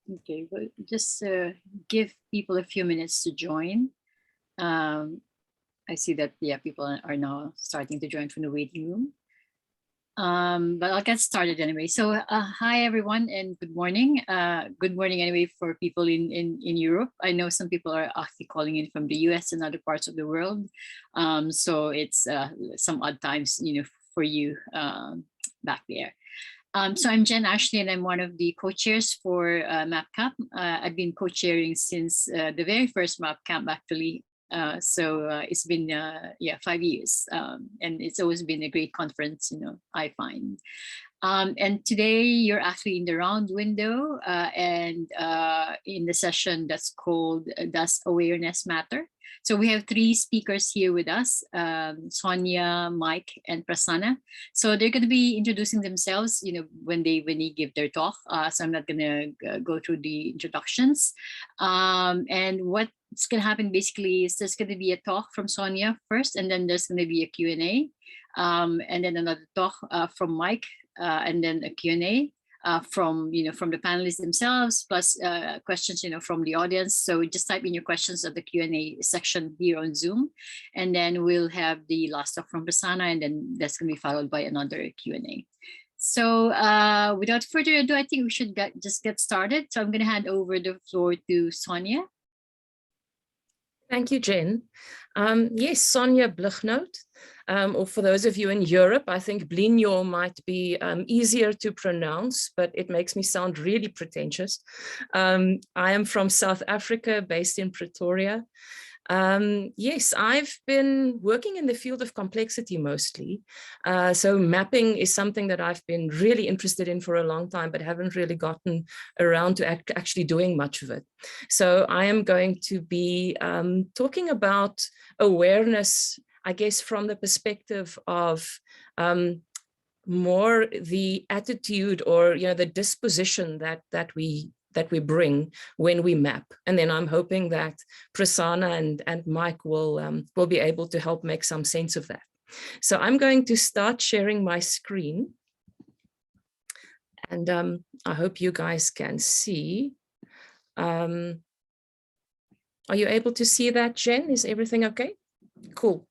Okay, well, just give people a few minutes to join. I see that, yeah, people are now starting to join from the waiting room. But I'll get started anyway. So hi, everyone, and good morning. Good morning anyway for people in Europe. I know some people are actually calling in from the US and other parts of the world. So it's some odd times, for you back there. So I'm Jen Ashley, and I'm one of the co-chairs for MapCamp. I've been co-chairing since the very first MapCamp, actually. So it's been 5 years, and it's always been a great conference, I find. And today you're actually in the round window and in the session that's called Does Awareness Matter? So we have 3 speakers here with us, Sonia, Mike, and Prasanna. So they're going to be introducing themselves, when they give their talk. So I'm not going to go through the introductions. And what's going to happen basically is there's going to be a talk from Sonia first, and then there's going to be a Q&A, and then another talk from Mike, and then a Q&A from the panelists themselves, plus questions from the audience. So just type in your questions at the Q&A section here on Zoom, and then we'll have the last talk from Prasanna, and then that's going to be followed by another Q&A. So without further ado, I think we should just get started. So I'm going to hand over the floor to Sonia. Thank you, Jen. Yes, Sonia Blichnout, or for those of you in Europe, I think Blinjo might be easier to pronounce, but it makes me sound really pretentious. I am from South Africa, based in Pretoria. Yes, I've been working in the field of complexity mostly. So mapping is something that I've been really interested in for a long time, but haven't really gotten around to actually doing much of it. So I am going to be talking about awareness, I guess, from the perspective of more the attitude or the disposition that we bring when we map. And then I'm hoping that Prasanna and Mike will be able to help make some sense of that. So I'm going to start sharing my screen. And I hope you guys can see. Are you able to see that, Jen? Is everything okay? Cool.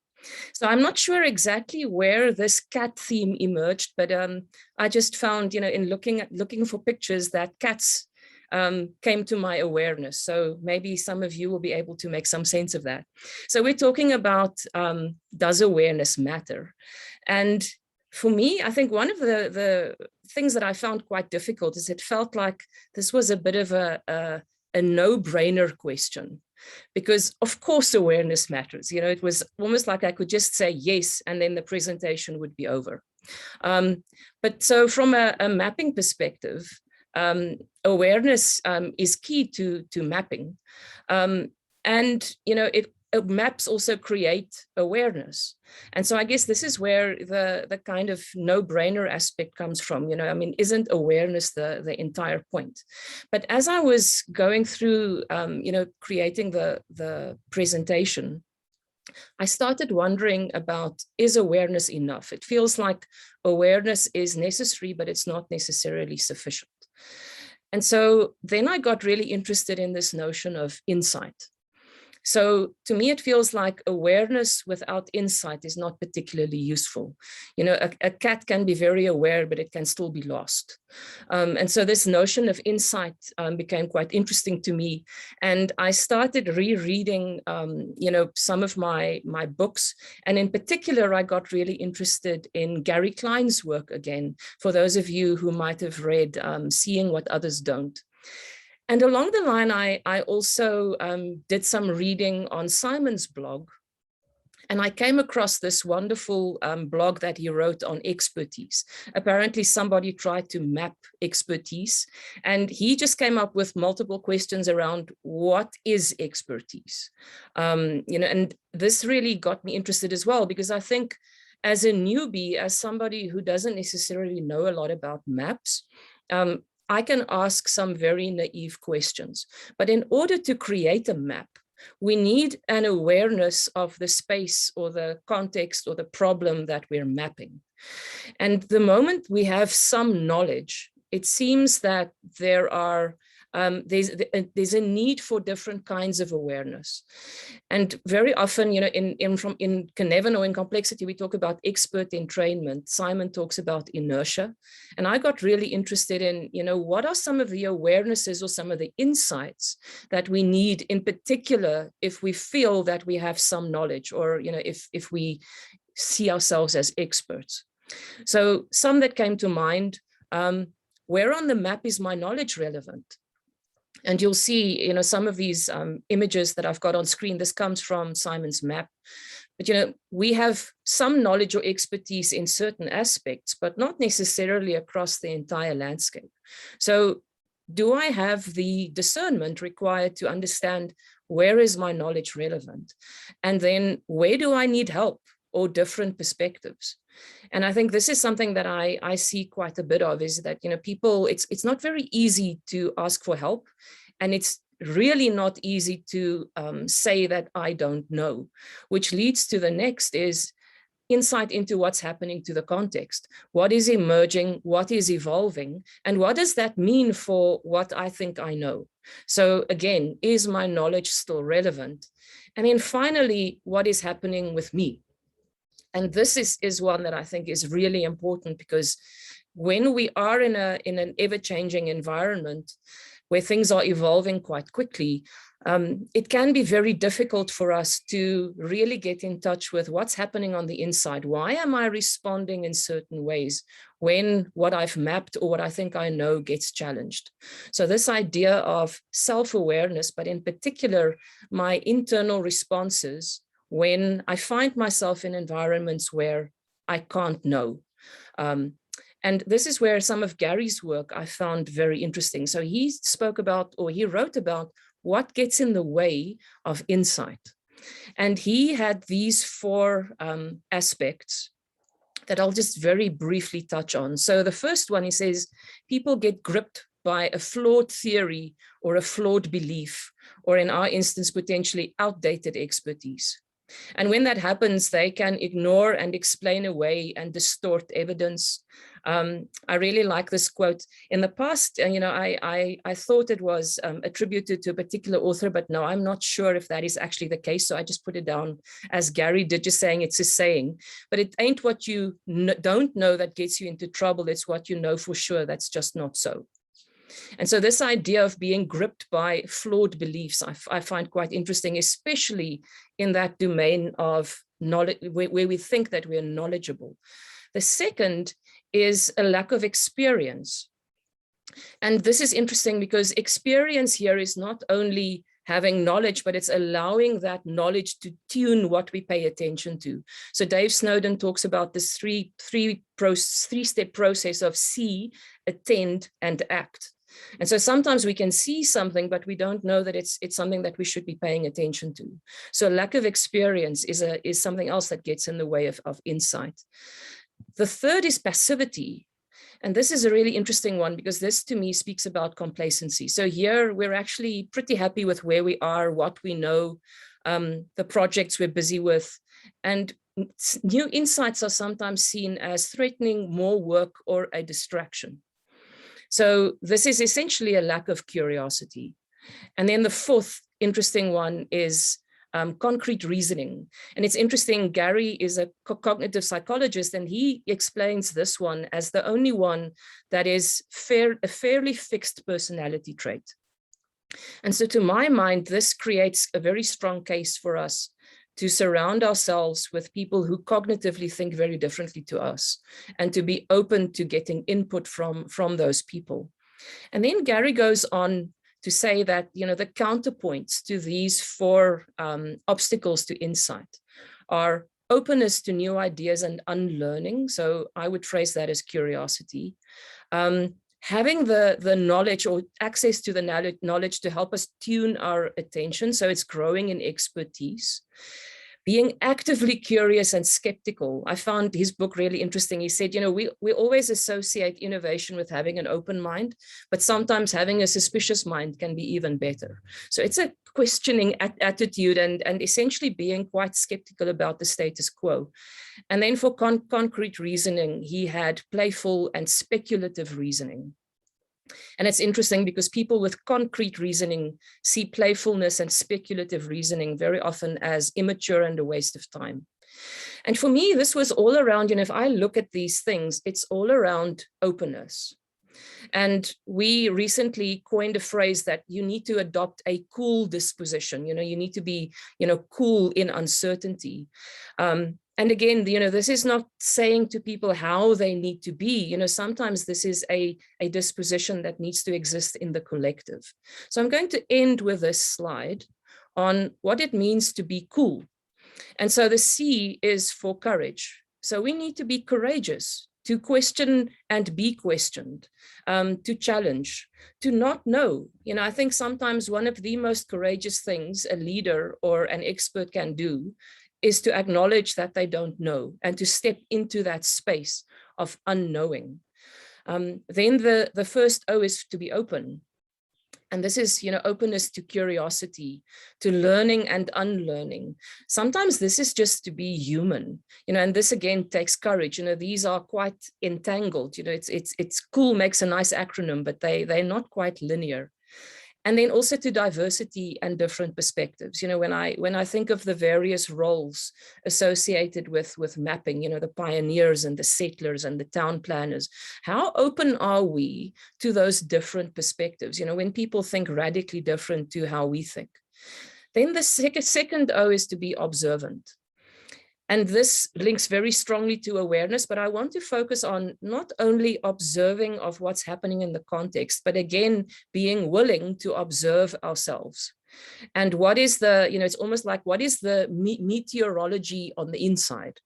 So I'm not sure exactly where this cat theme emerged, but I just found, in looking for pictures, that cats came to my awareness. So maybe some of you will be able to make some sense of that. So we're talking about does awareness matter? And for me, I think one of the things that I found quite difficult is it felt like this was a bit of a no-brainer question. Because of course awareness matters. It was almost like I could just say yes, and then the presentation would be over. But so from a mapping perspective, awareness is key to mapping. And, maps also create awareness. And so I guess this is where the kind of no-brainer aspect comes from. Isn't awareness the entire point? But as I was going through, creating the presentation, I started wondering about, is awareness enough? It feels like awareness is necessary, but it's not necessarily sufficient. And so then I got really interested in this notion of insight. So to me, it feels like awareness without insight is not particularly useful. A cat can be very aware, but it can still be lost. And so this notion of insight became quite interesting to me. And I started rereading, some of my books. And in particular, I got really interested in Gary Klein's work again, for those of you who might have read Seeing What Others Don't. And along the line, I also did some reading on Simon's blog. And I came across this wonderful blog that he wrote on expertise. Apparently, somebody tried to map expertise. And he just came up with multiple questions around what is expertise. And this really got me interested as well, because I think as a newbie, as somebody who doesn't necessarily know a lot about maps, I can ask some very naive questions. But in order to create a map, we need an awareness of the space or the context or the problem that we're mapping. And the moment we have some knowledge, it seems that there are there's a need for different kinds of awareness. And very often, you know, in Cynefin or in complexity, we talk about expert entrainment. Simon talks about inertia. And I got really interested in, you know, what are some of the awarenesses or some of the insights that we need, in particular, if we feel that we have some knowledge, or, you know, if we see ourselves as experts. So some that came to mind, where on the map is my knowledge relevant? And you'll see, you know, some of these images that I've got on screen. This comes from Simon's map. But, you know, we have some knowledge or expertise in certain aspects, but not necessarily across the entire landscape. So do I have the discernment required to understand where is my knowledge relevant? And then where do I need help or different perspectives? And I think this is something that I see quite a bit of, is that, you know, people, it's not very easy to ask for help. And it's really not easy to say that I don't know, which leads to the next is insight into what's happening to the context. What is emerging, what is evolving, and what does that mean for what I think I know? So again, is my knowledge still relevant? And then finally, what is happening with me? And this is one that I think is really important, because when we are in an ever-changing environment where things are evolving quite quickly, it can be very difficult for us to really get in touch with what's happening on the inside. Why am I responding in certain ways when what I've mapped or what I think I know gets challenged? So this idea of self-awareness, but in particular, my internal responses when I find myself in environments where I can't know. And this is where some of Gary's work I found very interesting. So he spoke about, or he wrote about, what gets in the way of insight. And he had these four aspects that I'll just very briefly touch on. So the first one, he says, people get gripped by a flawed theory or a flawed belief, or in our instance, potentially outdated expertise. And when that happens, they can ignore and explain away and distort evidence. I really like this quote. In the past, you know, I thought it was attributed to a particular author, but no, I'm not sure if that is actually the case. So I just put it down as Gary did, just saying it's a saying. But it ain't what you don't know that gets you into trouble. It's what you know for sure that's just not so. And so this idea of being gripped by flawed beliefs, I find quite interesting, especially in that domain of knowledge, where we think that we're knowledgeable. The second is a lack of experience. And this is interesting because experience here is not only having knowledge, but it's allowing that knowledge to tune what we pay attention to. So Dave Snowden talks about this three-step process of see, attend, and act. And so sometimes we can see something, but we don't know that it's something that we should be paying attention to. So lack of experience is something else that gets in the way of insight. The third is passivity. And this is a really interesting one, because this to me speaks about complacency. So here we're actually pretty happy with where we are, what we know, the projects we're busy with. And new insights are sometimes seen as threatening more work or a distraction. So this is essentially a lack of curiosity. And then the fourth interesting one is concrete reasoning. And it's interesting, Gary is a cognitive psychologist, and he explains this one as the only one that is a fairly fixed personality trait. And so to my mind, this creates a very strong case for us to surround ourselves with people who cognitively think very differently to us, and to be open to getting input from those people. And then Gary goes on to say that, you know, the counterpoints to these four obstacles to insight are openness to new ideas and unlearning. So I would phrase that as curiosity. Having the knowledge or access to the knowledge to help us tune our attention, so it's growing in expertise. Being actively curious and skeptical. I found his book really interesting. He said, you know, we always associate innovation with having an open mind, but sometimes having a suspicious mind can be even better. So it's a questioning attitude and essentially being quite skeptical about the status quo. And then for concrete reasoning, he had playful and speculative reasoning. And it's interesting because people with concrete reasoning see playfulness and speculative reasoning very often as immature and a waste of time. And for me, this was all around, if I look at these things, it's all around openness. And we recently coined a phrase that you need to adopt a cool disposition. You need to be, cool in uncertainty. And again, this is not saying to people how they need to be. Sometimes this is a disposition that needs to exist in the collective. So I'm going to end with this slide on what it means to be cool. And so the C is for courage. So we need to be courageous, to question and be questioned, to challenge, to not know. I think sometimes one of the most courageous things a leader or an expert can do is to acknowledge that they don't know and to step into that space of unknowing. Then the first O is to be open. And this is, openness to curiosity, to learning and unlearning. Sometimes this is just to be human, and this again takes courage. These are quite entangled. It's cool makes a nice acronym, but they're not quite linear. And then also to diversity and different perspectives. When I think of the various roles associated with mapping, the pioneers and the settlers and the town planners, how open are we to those different perspectives? When people think radically different to how we think. Then the second O is to be observant. And this links very strongly to awareness, but I want to focus on not only observing of what's happening in the context, but again, being willing to observe ourselves. And what is it's almost like, what is the meteorology on the inside?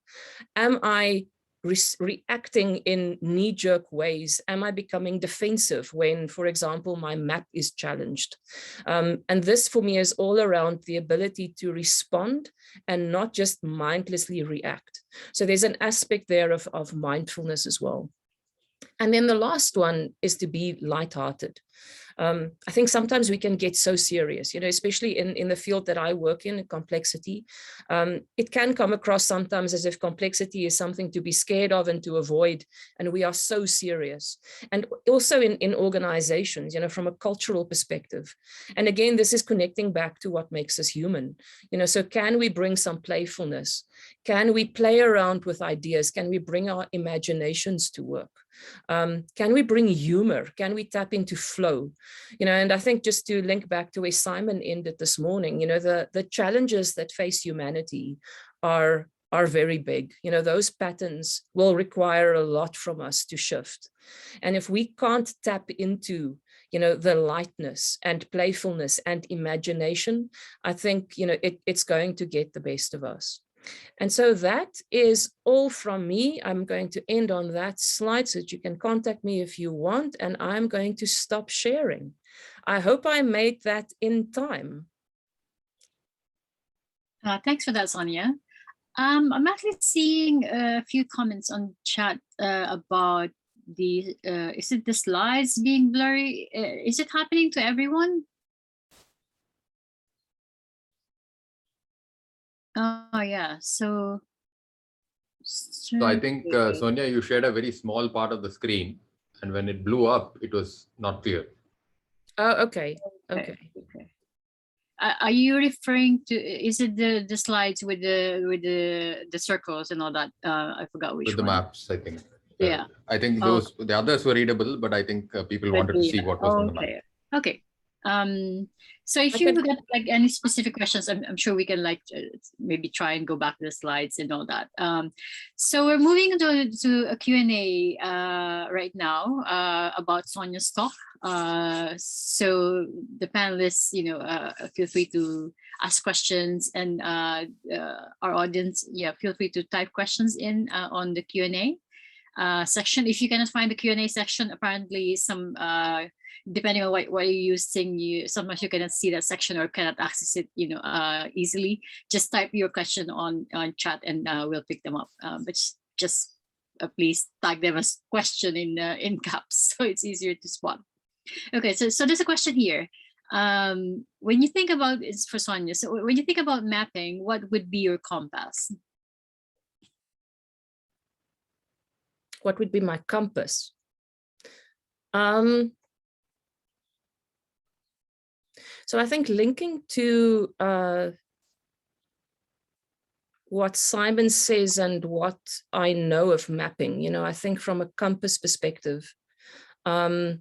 Am I reacting in knee-jerk ways? Am I becoming defensive when, for example, my map is challenged? And this for me is all around the ability to respond and not just mindlessly react. So there's an aspect there of mindfulness as well. And then the last one is to be lighthearted. I think sometimes we can get so serious, especially in the field that I work in complexity. It can come across sometimes as if complexity is something to be scared of and to avoid, and we are so serious. And also in organizations, from a cultural perspective. And again, this is connecting back to what makes us human. So can we bring some playfulness? Can we play around with ideas? Can we bring our imaginations to work? Can we bring humor? Can we tap into flow? And I think just to link back to where Simon ended this morning, the challenges that face humanity are very big. Those patterns will require a lot from us to shift. And if we can't tap into the lightness and playfulness and imagination, I think it's going to get the best of us. And so that is all from me. I'm going to end on that slide so that you can contact me if you want, and I'm going to stop sharing. I hope I made that in time. Thanks for that, Sonia. I'm actually seeing a few comments on chat about is it the slides being blurry? Is it happening to everyone? Oh, yeah. So I think, Sonia, you shared a very small part of the screen, and when it blew up, it was not clear. Oh, okay. Okay. Are you referring to, is it the slides with the circles and all that? I forgot which one. With the maps, I think. Yeah. I think the others were readable, but I think people wanted to see what was on the map. Okay. So if you got like any specific questions, I'm sure we can maybe try and go back to the slides and all that. So we're moving to a Q&A right now about Sonia's talk. So the panelists, feel free to ask questions, and our audience, feel free to type questions in on the Q&A section. If you cannot find the Q&A section, apparently some depending on what you're using, sometimes you cannot see that section or cannot access it easily. Just type your question on chat and we'll pick them up, but just please tag them as question in caps so it's easier to spot. Okay, so there's a question here. When you think about, it's for Sonia, so when you think about mapping, what would be your compass? What would be my compass? So I think linking to what Simon says and what I know of mapping, you know, I think from a compass perspective, that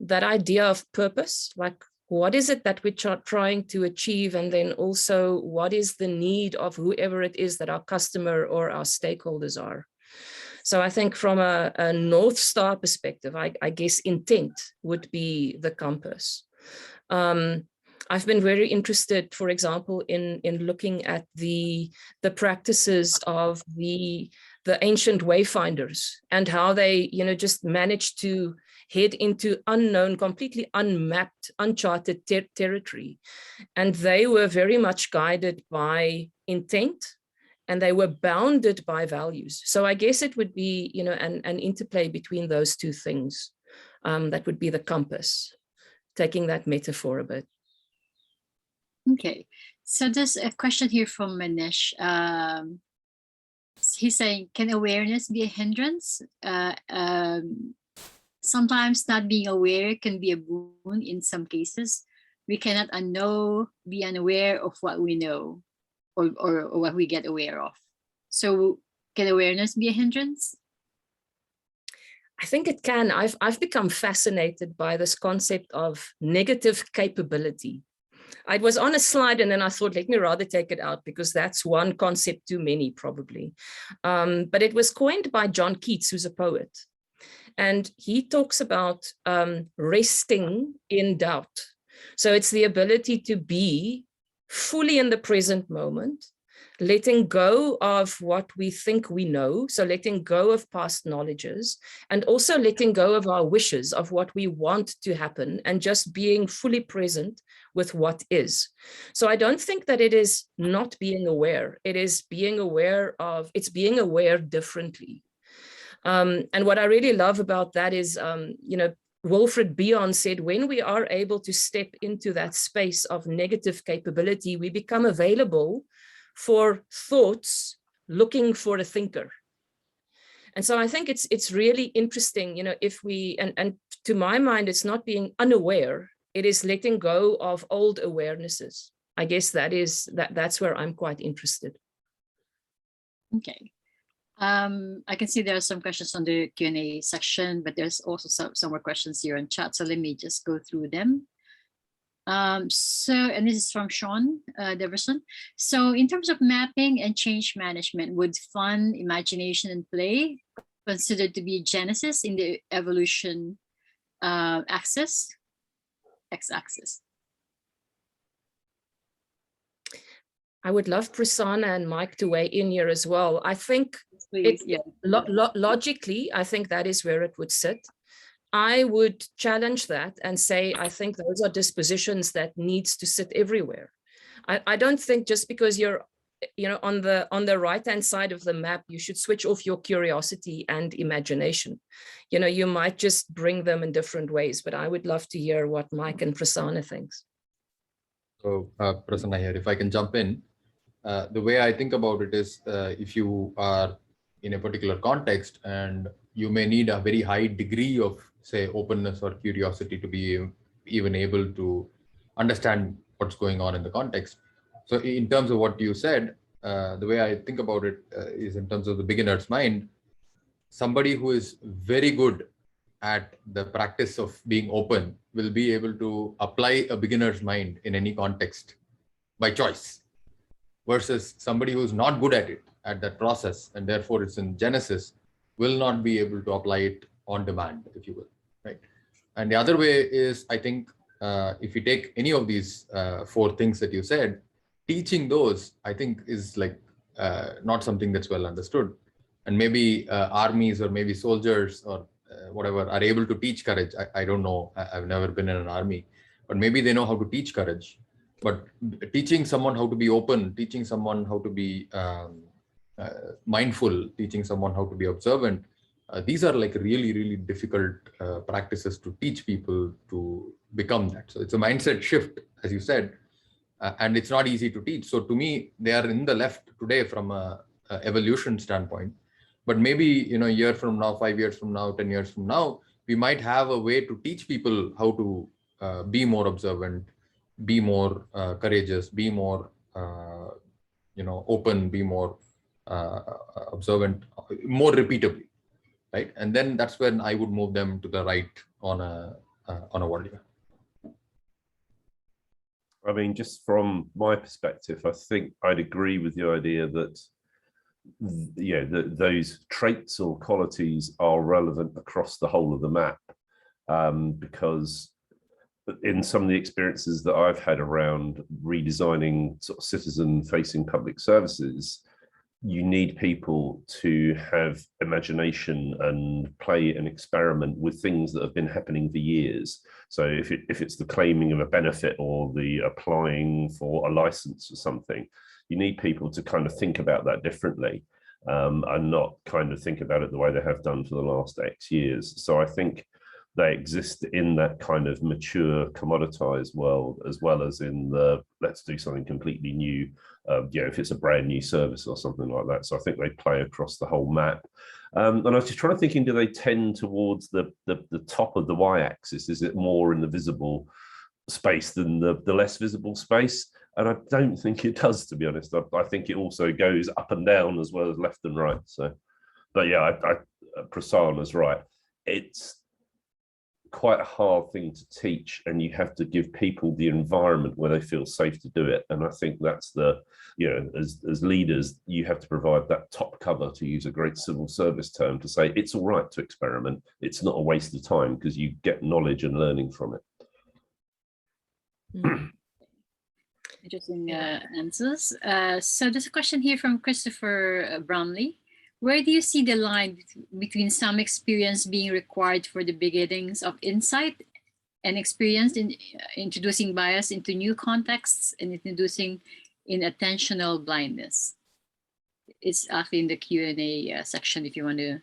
idea of purpose, like what is it that we're trying to achieve? And then also what is the need of whoever it is that our customer or our stakeholders are? So I think from a North Star perspective, I guess intent would be the compass. I've been very interested, for example, in looking at the practices of the ancient wayfinders and how they, you know, just managed to head into unknown, completely unmapped, uncharted territory. And they were very much guided by intent, and they were bounded by values. So I guess it would be, you know, an interplay between those two things. That would be the compass, taking that metaphor a bit. Okay, so there's a question here from Manish. He's saying, can awareness be a hindrance? Sometimes not being aware can be a boon in some cases. We cannot be unaware of what we know or what we get aware of. So can awareness be a hindrance? I think it can. I've become fascinated by this concept of negative capability. I was on a slide and then I thought, let me rather take it out because that's one concept too many probably. But it was coined by John Keats, who's a poet. And he talks about resting in doubt. So it's the ability to be fully in the present moment, letting go of what we think we know. So letting go of past knowledges and also letting go of our wishes of what we want to happen and just being fully present with what is. So I don't think that it is not being aware. It is being aware of, it's being aware differently. And what I really love about that is, you know, Wilfred Bion said, when we are able to step into that space of negative capability, we become available for thoughts looking for a thinker. And so I think it's really interesting, you know, if we, and to my mind, it's not being unaware, it is letting go of old awarenesses. I guess that's where I'm quite interested. Okay. I can see there are some questions on the Q&A section, but there's also some more questions here in chat. So let me just go through them. And this is from Sean Deverson. So in terms of mapping and change management, would fun, imagination, and play considered to be genesis in the evolution axis, x-axis? I would love Prasanna and Mike to weigh in here as well. I think logically, I think that is where it would sit. I would challenge that and say, I think those are dispositions that needs to sit everywhere. I don't think just because you're, you know, on the right-hand side of the map, you should switch off your curiosity and imagination. You know, you might just bring them in different ways, but I would love to hear what Mike and Prasanna thinks. So Prasanna here, if I can jump in. The way I think about it is if you are in a particular context and you may need a very high degree of, say, openness or curiosity to be even able to understand what's going on in the context. So in terms of what you said, the way I think about it is in terms of the beginner's mind. Somebody who is very good at the practice of being open will be able to apply a beginner's mind in any context by choice, versus somebody who's not good at it, at that process, and therefore it's in genesis, will not be able to apply it on demand, if you will, right? And the other way is, I think, if you take any of these 4 things that you said, teaching those, I think, is like not something that's well understood. And maybe armies or maybe soldiers or whatever are able to teach courage. I don't know. I've never been in an army, but maybe they know how to teach courage. But teaching someone how to be open, teaching someone how to be mindful, teaching someone how to be observant, these are like really, really difficult practices to teach people to become that. So it's a mindset shift, as you said, and it's not easy to teach. So to me, they are in the left today from a evolution standpoint. But maybe, you know, a year from now, 5 years from now, 10 years from now, we might have a way to teach people how to be more observant, be more courageous, be more open, be more observant, more repeatably, right? And then that's when I would move them to the right on a volume. I mean, just from my perspective, I think I'd agree with the idea that those traits or qualities are relevant across the whole of the map, because in some of the experiences that I've had around redesigning sort of citizen-facing public services, you need people to have imagination and play and experiment with things that have been happening for years. So if it's the claiming of a benefit or the applying for a license or something, you need people to kind of think about that differently, and not kind of think about it the way they have done for the last X years. So I think they exist in that kind of mature, commoditized world, as well as in the let's do something completely new, if it's a brand new service or something like that. So I think they play across the whole map. And I was just trying to think, do they tend towards the top of the y-axis? Is it more in the visible space than the less visible space? And I don't think it does, to be honest. I think it also goes up and down as well as left and right. So, but yeah, Prasanna's right. It's quite a hard thing to teach, and you have to give people the environment where they feel safe to do it. And I think that's as leaders, you have to provide that top cover, to use a great civil service term, to say it's all right to experiment. It's not a waste of time because you get knowledge and learning from it. Interesting answers. So there's a question here from Christopher Bromley. Where do you see the line between some experience being required for the beginnings of insight and experience in introducing bias into new contexts and introducing inattentional blindness? It's actually in the Q&A section if you want to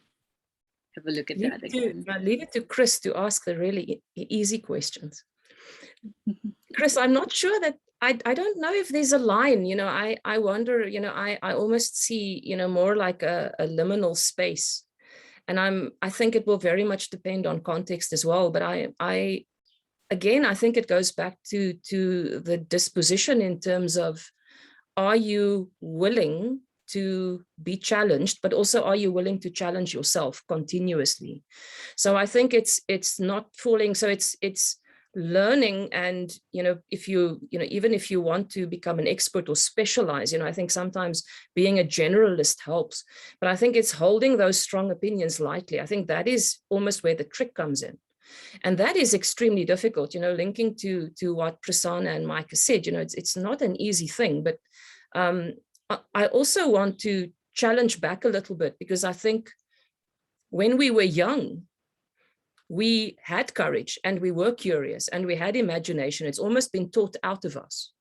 have a look at that again. Leave it to Chris to ask the really easy questions. Chris, I'm not sure that I don't know if there's a line, I wonder, I almost see, more like a liminal space. And I think it will very much depend on context as well. But I think it goes back to the disposition in terms of, are you willing to be challenged, but also are you willing to challenge yourself continuously? So I think it's not falling. So it's learning, and if you even if you want to become an expert or specialize, I think sometimes being a generalist helps, but I think it's holding those strong opinions lightly. I think that is almost where the trick comes in, and that is extremely difficult, linking to what Prasanna and Micah said. It's not an easy thing, but I also want to challenge back a little bit, because I think when we were young, we had courage and we were curious and we had imagination. It's almost been taught out of us.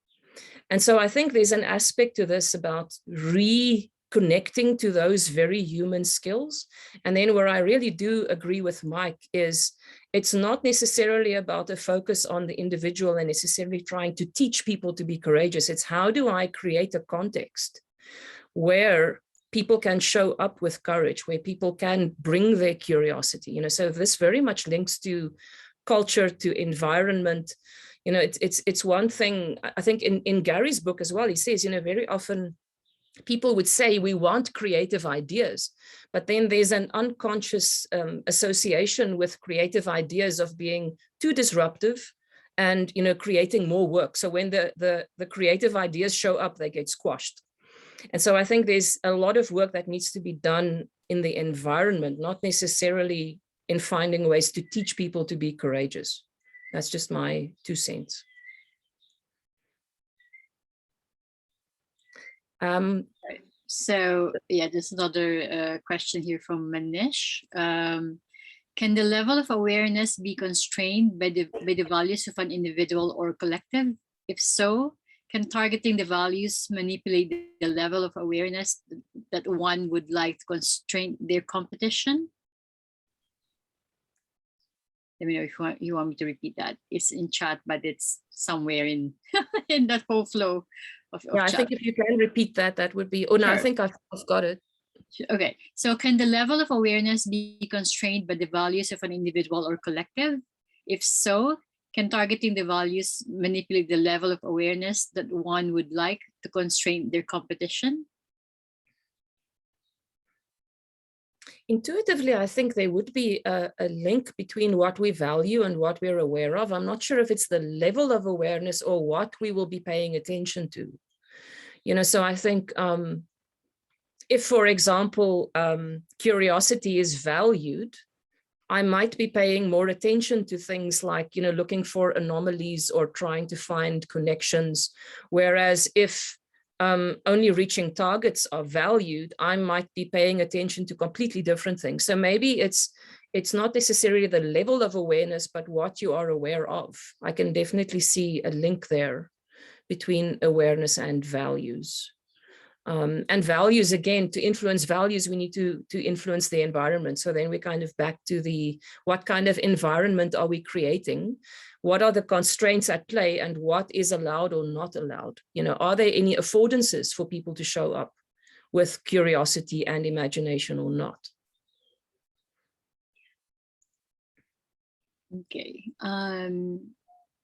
And so I think there's an aspect to this about reconnecting to those very human skills. And then where I really do agree with Mike is it's not necessarily about a focus on the individual and necessarily trying to teach people to be courageous. It's how do I create a context where people can show up with courage, where people can bring their curiosity, so this very much links to culture, to environment. It's one thing, I think in Gary's book as well, he says, very often people would say we want creative ideas, but then there's an unconscious association with creative ideas of being too disruptive and, creating more work. So when the creative ideas show up, they get squashed. And so I think there's a lot of work that needs to be done in the environment, not necessarily in finding ways to teach people to be courageous. That's just my 2 cents. So yeah, there's another question here from Manish. Can the level of awareness be constrained by the values of an individual or collective? If so, can targeting the values manipulate the level of awareness that one would like to constrain their competition? Let me know if you want me to repeat that. It's in chat, but it's somewhere in in that whole flow of Yeah, I chat. think if you can repeat that, that would be, no, Sure. I think I've got it. Okay, so can the level of awareness be constrained by the values of an individual or collective? If so, Can targeting the values manipulate the level of awareness that one would like to constrain their competition? Intuitively, I think there would be a link between what we value and what we're aware of. I'm not sure if it's the level of awareness or what we will be paying attention to. So I think if, for example, curiosity is valued, I might be paying more attention to things like, looking for anomalies or trying to find connections. Whereas if only reaching targets are valued, I might be paying attention to completely different things. So maybe it's not necessarily the level of awareness, but what you are aware of. I can definitely see a link there between awareness and values. And values, again, to influence values, we need to influence the environment. So then we're kind of back to what kind of environment are we creating? What are the constraints at play and what is allowed or not allowed? Are there any affordances for people to show up with curiosity and imagination or not? Okay.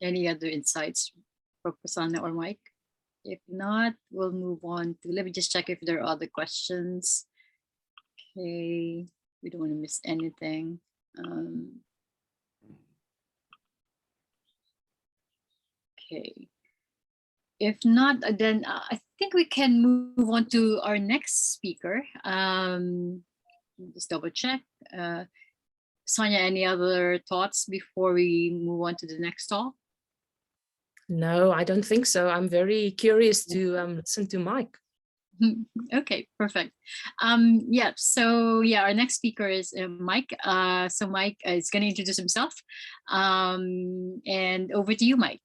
Any other insights for Prasanna or Mike? If not, we'll move on to, let me just check if there are other questions. Okay, we don't want to miss anything. Okay. If not, then I think we can move on to our next speaker. Just double check. Sonia, any other thoughts before we move on to the next talk? No, I don't think so. I'm very curious to listen to Mike. Okay, perfect. Our next speaker is Mike. So Mike is going to introduce himself. And over to you, Mike.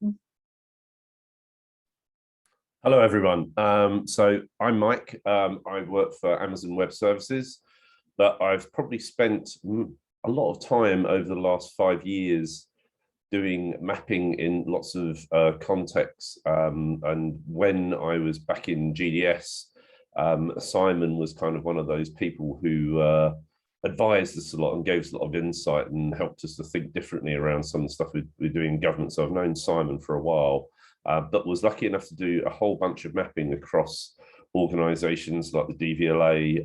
Hello, everyone. So I'm Mike. I work for Amazon Web Services, but I've probably spent a lot of time over the last 5 years doing mapping in lots of contexts. And when I was back in GDS, Simon was kind of one of those people who advised us a lot and gave us a lot of insight and helped us to think differently around some of the stuff we're doing in government. So I've known Simon for a while, but was lucky enough to do a whole bunch of mapping across organisations like the DVLA,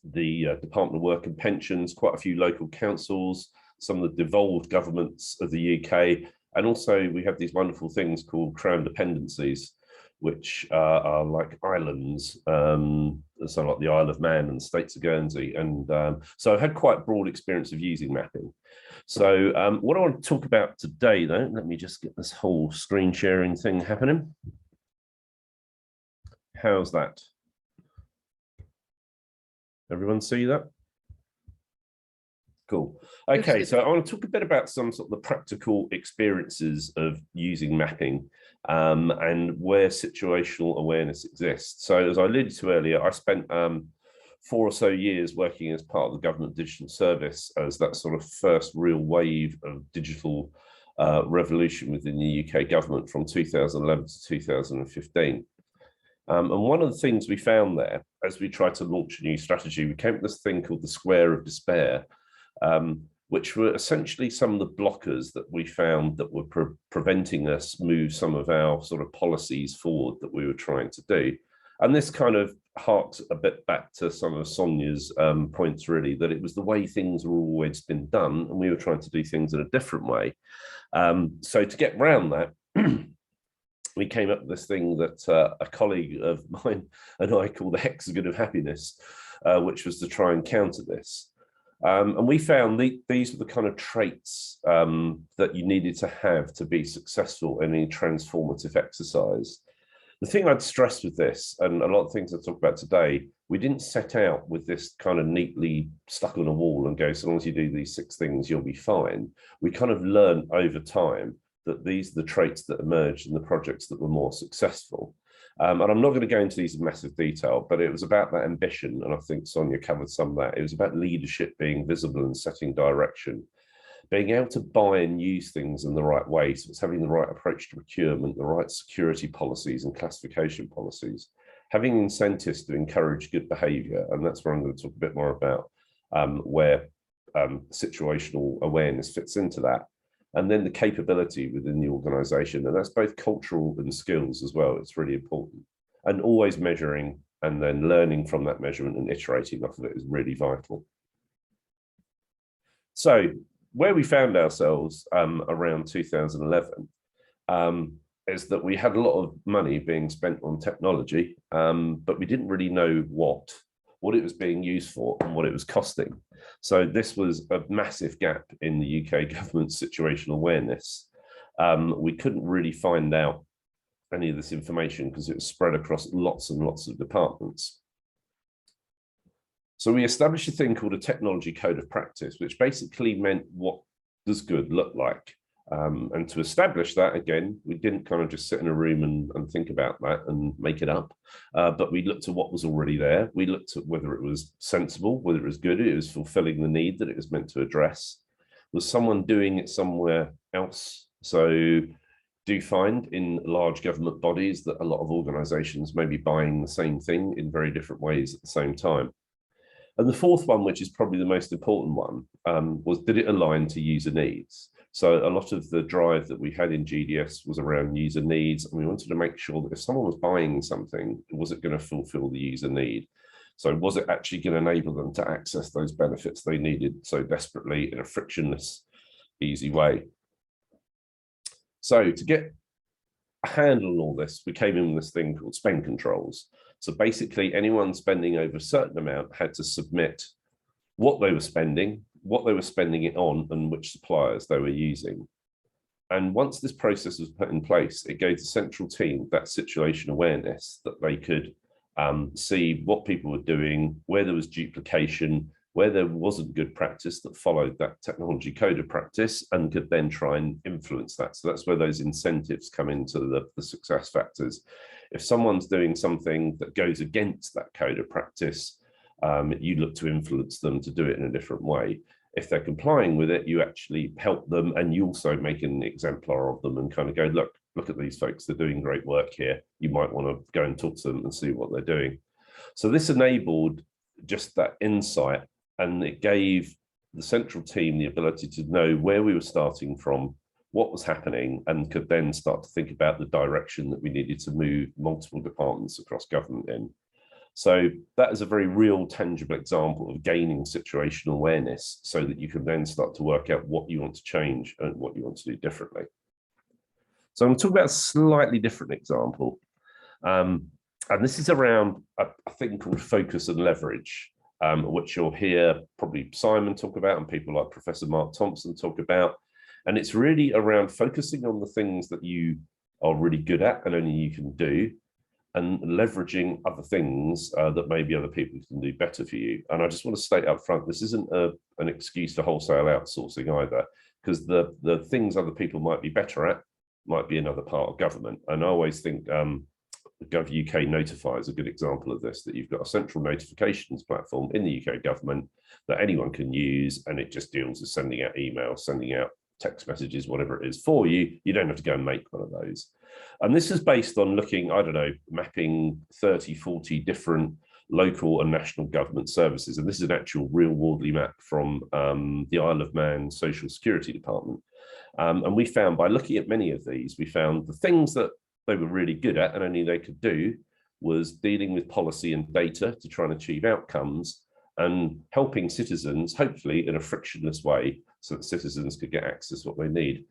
the Department of Work and Pensions, quite a few local councils, some of the devolved governments of the UK, and also we have these wonderful things called crown dependencies, which are like islands, so like the Isle of Man and the States of Guernsey. And so I've had quite broad experience of using mapping. So what I want to talk about today, though, let me just get this whole screen sharing thing happening. How's that? Everyone see that? Cool. Okay, so I want to talk a bit about some sort of the practical experiences of using mapping and where situational awareness exists. So as I alluded to earlier, I spent 4 or so years working as part of the government digital service as that sort of first real wave of digital revolution within the UK government from 2011 to 2015. And one of the things we found there, as we tried to launch a new strategy, we came up with this thing called the Square of Despair, which were essentially some of the blockers that we found that were preventing us move some of our sort of policies forward that we were trying to do. And this kind of harks a bit back to some of Sonia's points, really, that it was the way things were always been done, and we were trying to do things in a different way. So to get around that, we came up with this thing that a colleague of mine and I call the Hexagon of Happiness, which was to try and counter this. And we found these were the kind of traits that you needed to have to be successful in any transformative exercise. The thing I'd stress with this, and a lot of things I talk about today, we didn't set out with this kind of neatly stuck on a wall and go, so long as you do these 6 things, you'll be fine. We kind of learned over time that these are the traits that emerged in the projects that were more successful. And I'm not going to go into these in massive detail, but it was about that ambition, and I think Sonia covered some of that. It was about leadership being visible and setting direction, being able to buy and use things in the right way. So it's having the right approach to procurement, the right security policies and classification policies, having incentives to encourage good behaviour, and that's where I'm going to talk a bit more about where situational awareness fits into that. and then the capability within the organization. And that's both cultural and skills as well. It's really important. And always measuring and then learning from that measurement and iterating off of it is really vital. So where we found ourselves around 2011 is that we had a lot of money being spent on technology, but we didn't really know what it was being used for and what it was costing. So this was a massive gap in the UK government's situational awareness. We couldn't really find out any of this information because it was spread across lots and lots of departments. So we established a thing called a technology code of practice, which basically meant what does good look like. And to establish that, again, we didn't kind of just sit in a room and think about that and make it up, but we looked at what was already there. We looked at whether it was sensible, whether it was good, it was fulfilling the need that it was meant to address. Was someone doing it somewhere else? So do you find in large government bodies that a lot of organizations may be buying the same thing in very different ways at the same time? And the fourth one, which is probably the most important one, was did it align to user needs? So a lot of the drive that we had in GDS was around user needs, and we wanted to make sure that if someone was buying something, was it going to fulfill the user need? So was it actually going to enable them to access those benefits they needed so desperately in a frictionless, easy way? So to get a handle on all this, we came in with this thing called spend controls. So basically anyone spending over a certain amount had to submit what they were spending it on, and which suppliers they were using. And once this process was put in place, it gave the central team that situational awareness that they could see what people were doing, where there was duplication, where there wasn't good practice that followed that technology code of practice, and could then try and influence that. So that's where those incentives come into the success factors. If someone's doing something that goes against that code of practice, you look to influence them to do it in a different way. If they're complying with it, you actually help them, and you also make an exemplar of them and kind of go, look at these folks, they're doing great work here. You might want to go and talk to them and see what they're doing. So this enabled just that insight, and it gave the central team the ability to know where we were starting from, what was happening, and could then start to think about the direction that we needed to move multiple departments across government in. So that is a very real, tangible example of gaining situational awareness so that you can then start to work out what you want to change and what you want to do differently. So I'm going to talk about a slightly different example. And this is around a thing called focus and leverage, which you'll hear probably Simon talk about and people like Professor Mark Thompson talk about. And it's really around focusing on the things that you are really good at and only you can do, and leveraging other things that maybe other people can do better for you. And I just want to state up front, this isn't an excuse for wholesale outsourcing either, because the things other people might be better at might be another part of government. And I always think Gov UK Notify is a good example of this, that you've got a central notifications platform in the UK government that anyone can use, and it just deals with sending out emails, sending out text messages, whatever it is for you. You don't have to go and make one of those. And this is based on looking, I don't know, mapping 30, 40 different local and national government services. And this is an actual real worldly map from the Isle of Man Social Security Department. And we found, by looking at many of these, we found the things that they were really good at and only they could do was dealing with policy and data to try and achieve outcomes, and helping citizens, hopefully in a frictionless way, so that citizens could get access to what they need.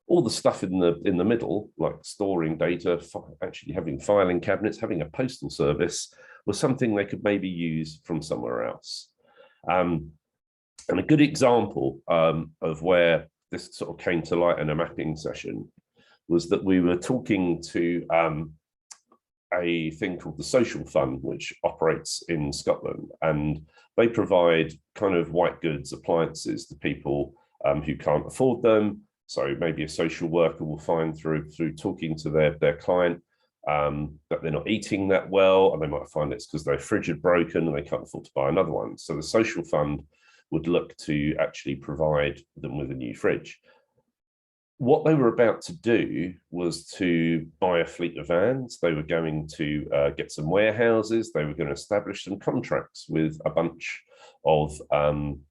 All the stuff in the middle, like storing data, actually having filing cabinets, having a postal service, was something they could maybe use from somewhere else. And a good example of where this sort of came to light in a mapping session was that we were talking to a thing called the Social Fund, which operates in Scotland, and they provide kind of white goods appliances to people who can't afford them. So maybe a social worker will find through talking to their client that they're not eating that well, and they might find it's because their fridge is broken and they can't afford to buy another one. So the Social Fund would look to actually provide them with a new fridge. what they were about to do was to buy a fleet of vans. They were going to get some warehouses. They were going to establish some contracts with a bunch of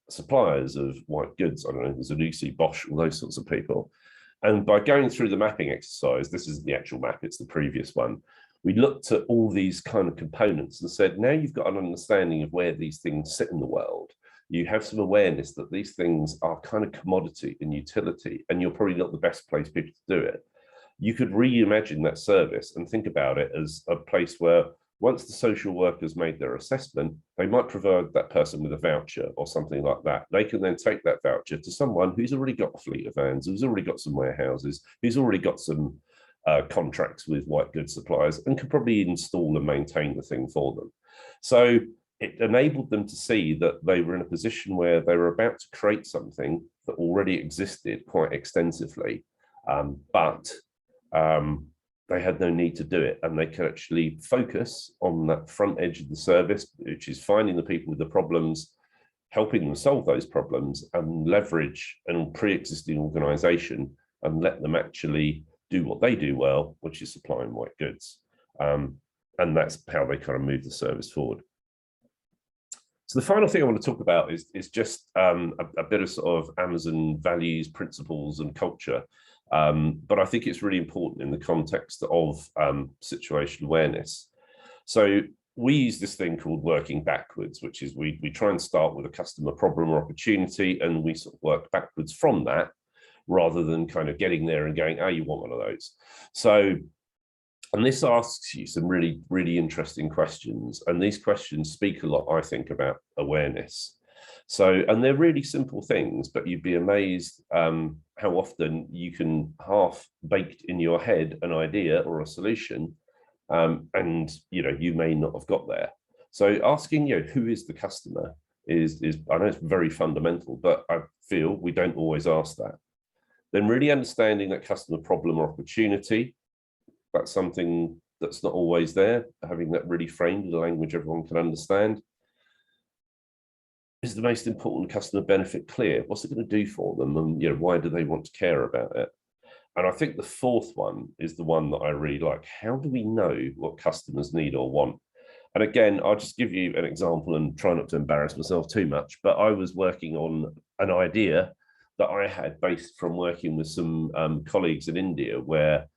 suppliers of white goods. I don't know, Zanussi, Bosch, all those sorts of people. And by going through the mapping exercise, this isn't the actual map, it's the previous one, we looked at all these kind of components and said, now you've got an understanding of where these things sit in the world. You have some awareness that these things are kind of commodity and utility, and you're probably not the best place people to do it. You could reimagine that service and think about it as a place where once the social workers made their assessment, they might provide that person with a voucher or something like that. They can then take that voucher to someone who's already got a fleet of vans, who's already got some warehouses, who's already got some contracts with white goods suppliers, and can probably install and maintain the thing for them. So it enabled them to see that they were in a position where they were about to create something that already existed quite extensively, but they had no need to do it, and they could actually focus on that front edge of the service, which is finding the people with the problems, helping them solve those problems, and leverage a pre-existing organization and let them actually do what they do well, which is supplying white goods. And that's how they kind of move the service forward. So the final thing I want to talk about is just a bit of sort of Amazon values, principles, and culture. But I think it's really important in the context of situational awareness. So we use this thing called working backwards, which is we try and start with a customer problem or opportunity, and we sort of work backwards from that, rather than kind of getting there and going, oh, you want one of those. So, and this asks you some really, really interesting questions. And these questions speak a lot, I think, about awareness. So, and they're really simple things, but you'd be amazed how often you can half baked in your head an idea or a solution, and you may not have got there. So asking, who is the customer is I know it's very fundamental, but I feel we don't always ask that. Then really understanding that customer problem or opportunity, that's something that's not always there, having that really framed in a language everyone can understand. Is the most important customer benefit clear? What's it going to do for them? And why do they want to care about it? And I think the fourth one is the one that I really like. How do we know what customers need or want? And again, I'll just give you an example and try not to embarrass myself too much, but I was working on an idea that I had based from working with some colleagues in India, where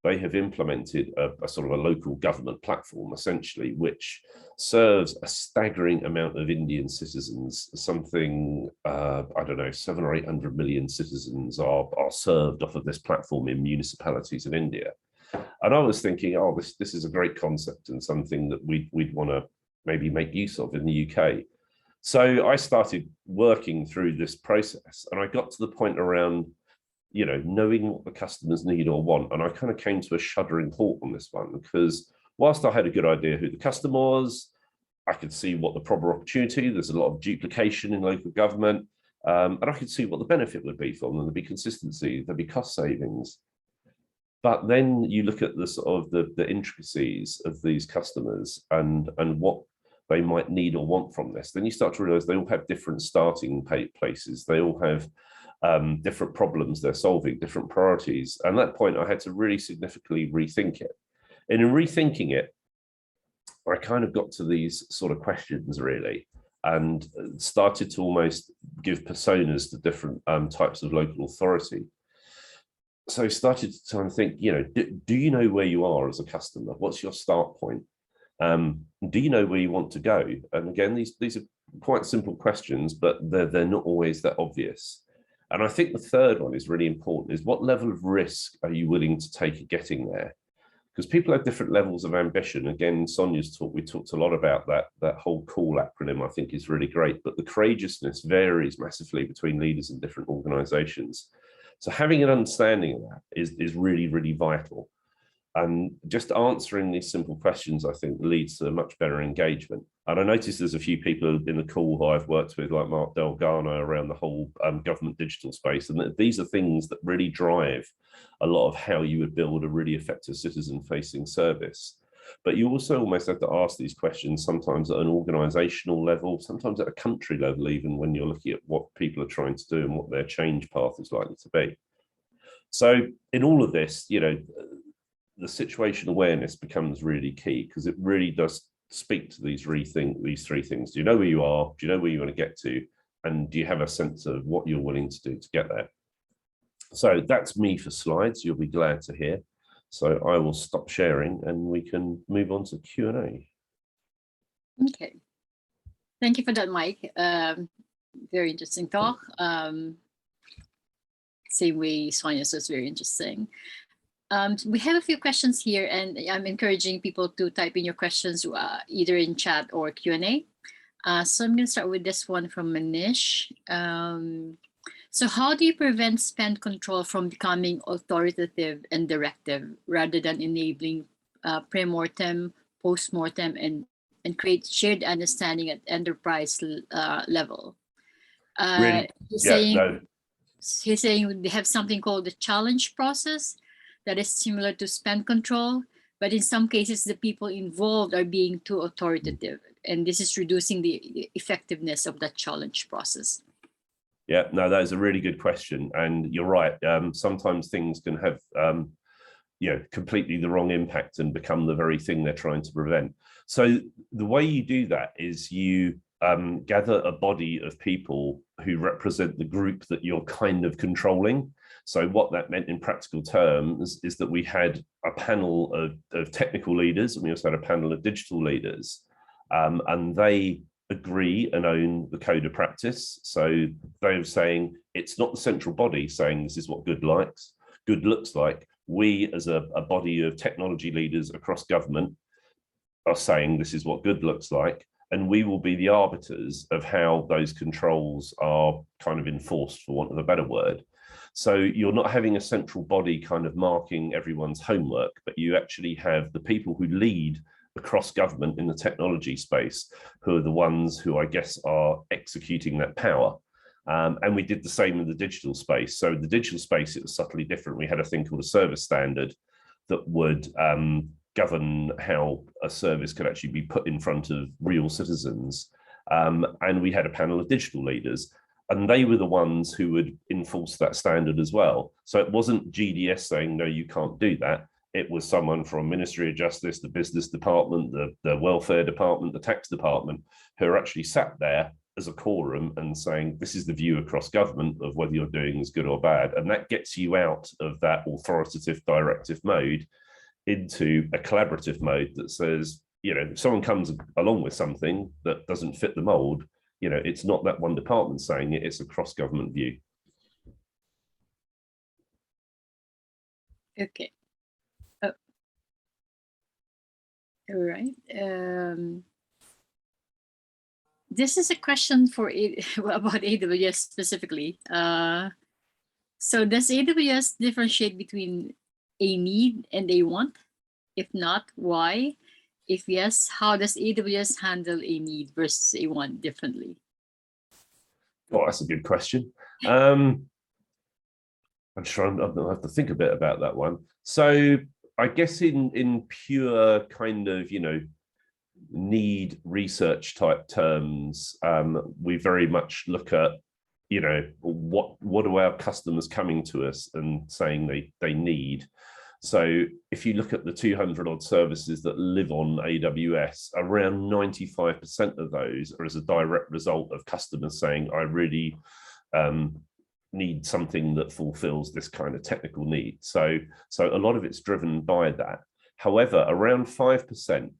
they have implemented a sort of a local government platform, essentially, which serves a staggering amount of Indian citizens. Something, I don't know, 700 or 800 million citizens are served off of this platform in municipalities in India. And I was thinking, oh, this is a great concept and something that we'd want to maybe make use of in the UK. So I started working through this process, and I got to the point around, knowing what the customers need or want. And I kind of came to a shuddering halt on this one, because whilst I had a good idea who the customer was, I could see what the proper opportunity, there's a lot of duplication in local government, and I could see what the benefit would be for them. There'd be consistency, there'd be cost savings. But then you look at the sort of the intricacies of these customers and what they might need or want from this, then you start to realize they all have different starting places. They all have different problems they're solving, different priorities. And at that point, I had to really significantly rethink it. And in rethinking it, I kind of got to these sort of questions, really, and started to almost give personas to different types of local authority. So I started to try and think, do you know where you are as a customer? What's your start point? Do you know where you want to go? And again, these are quite simple questions, but they're not always that obvious. And I think the third one is really important, is what level of risk are you willing to take at getting there? Because people have different levels of ambition. Again, Sonia's talk, we talked a lot about that whole CALL acronym, I think is really great, but the courageousness varies massively between leaders in different organizations. So having an understanding of that is really, really vital. And just answering these simple questions, I think, leads to a much better engagement. And I noticed there's a few people in the call who I've worked with, like Mark Delgado, around the whole government digital space. And these are things that really drive a lot of how you would build a really effective citizen-facing service. But you also almost have to ask these questions sometimes at an organizational level, sometimes at a country level, even when you're looking at what people are trying to do and what their change path is likely to be. So in all of this, you know, the situational awareness becomes really key, because it really does speak to these three things. Do you know where you are? Do you know where you want to get to? And do you have a sense of what you're willing to do to get there? So that's me for slides. You'll be glad to hear. So I will stop sharing and we can move on to Q&A. Okay. Thank you for that, Mike. Very interesting talk. Same way Sonia says, very interesting. We have a few questions here, and I'm encouraging people to type in your questions either in chat or Q&A. So I'm going to start with this one from Manish. So how do you prevent spend control from becoming authoritative and directive rather than enabling pre-mortem, post-mortem, and create shared understanding at enterprise level? Really? He's saying they have something called the challenge process that is similar to spend control, but in some cases, the people involved are being too authoritative, and this is reducing the effectiveness of that challenge process. Yeah, no, that is a really good question. And you're right. Sometimes things can have, you know, completely the wrong impact and become the very thing they're trying to prevent. So the way you do that is you gather a body of people who represent the group that you're kind of controlling. So what that meant in practical terms is that we had a panel of technical leaders, and we also had a panel of digital leaders, and they agree and own the code of practice. So they're saying it's not the central body saying this is what good looks like. We as a body of technology leaders across government are saying this is what good looks like, and we will be the arbiters of how those controls are kind of enforced, for want of a better word. So you're not having a central body kind of marking everyone's homework, but you actually have the people who lead across government in the technology space, who are the ones who I guess are executing that power. And we did the same in the digital space. So the digital space, it was subtly different. We had a thing called a service standard that would govern how a service could actually be put in front of real citizens. And we had a panel of digital leaders, and they were the ones who would enforce that standard as well. So it wasn't GDS saying, no, you can't do that. It was someone from Ministry of Justice, the business department, the welfare department, the tax department, who are actually sat there as a quorum and saying, this is the view across government of whether you're doing is good or bad. And that gets you out of that authoritative directive mode into a collaborative mode that says, you know, if someone comes along with something that doesn't fit the mold, you know, it's not that one department saying it, it's a cross-government view. Okay. Oh. All right. This is a question for about AWS specifically. So does AWS differentiate between a need and a want? If not, why? If yes, how does AWS handle a need versus a want differently? Oh, that's a good question. I'm sure I'll have to think a bit about that one. So I guess in pure kind of, you know, need research type terms, we very much look at, you know, what are our customers coming to us and saying they need. So if you look at the 200 odd services that live on AWS, around 95% of those are as a direct result of customers saying, I really need something that fulfills this kind of technical need. So a lot of it's driven by that. However, around 5%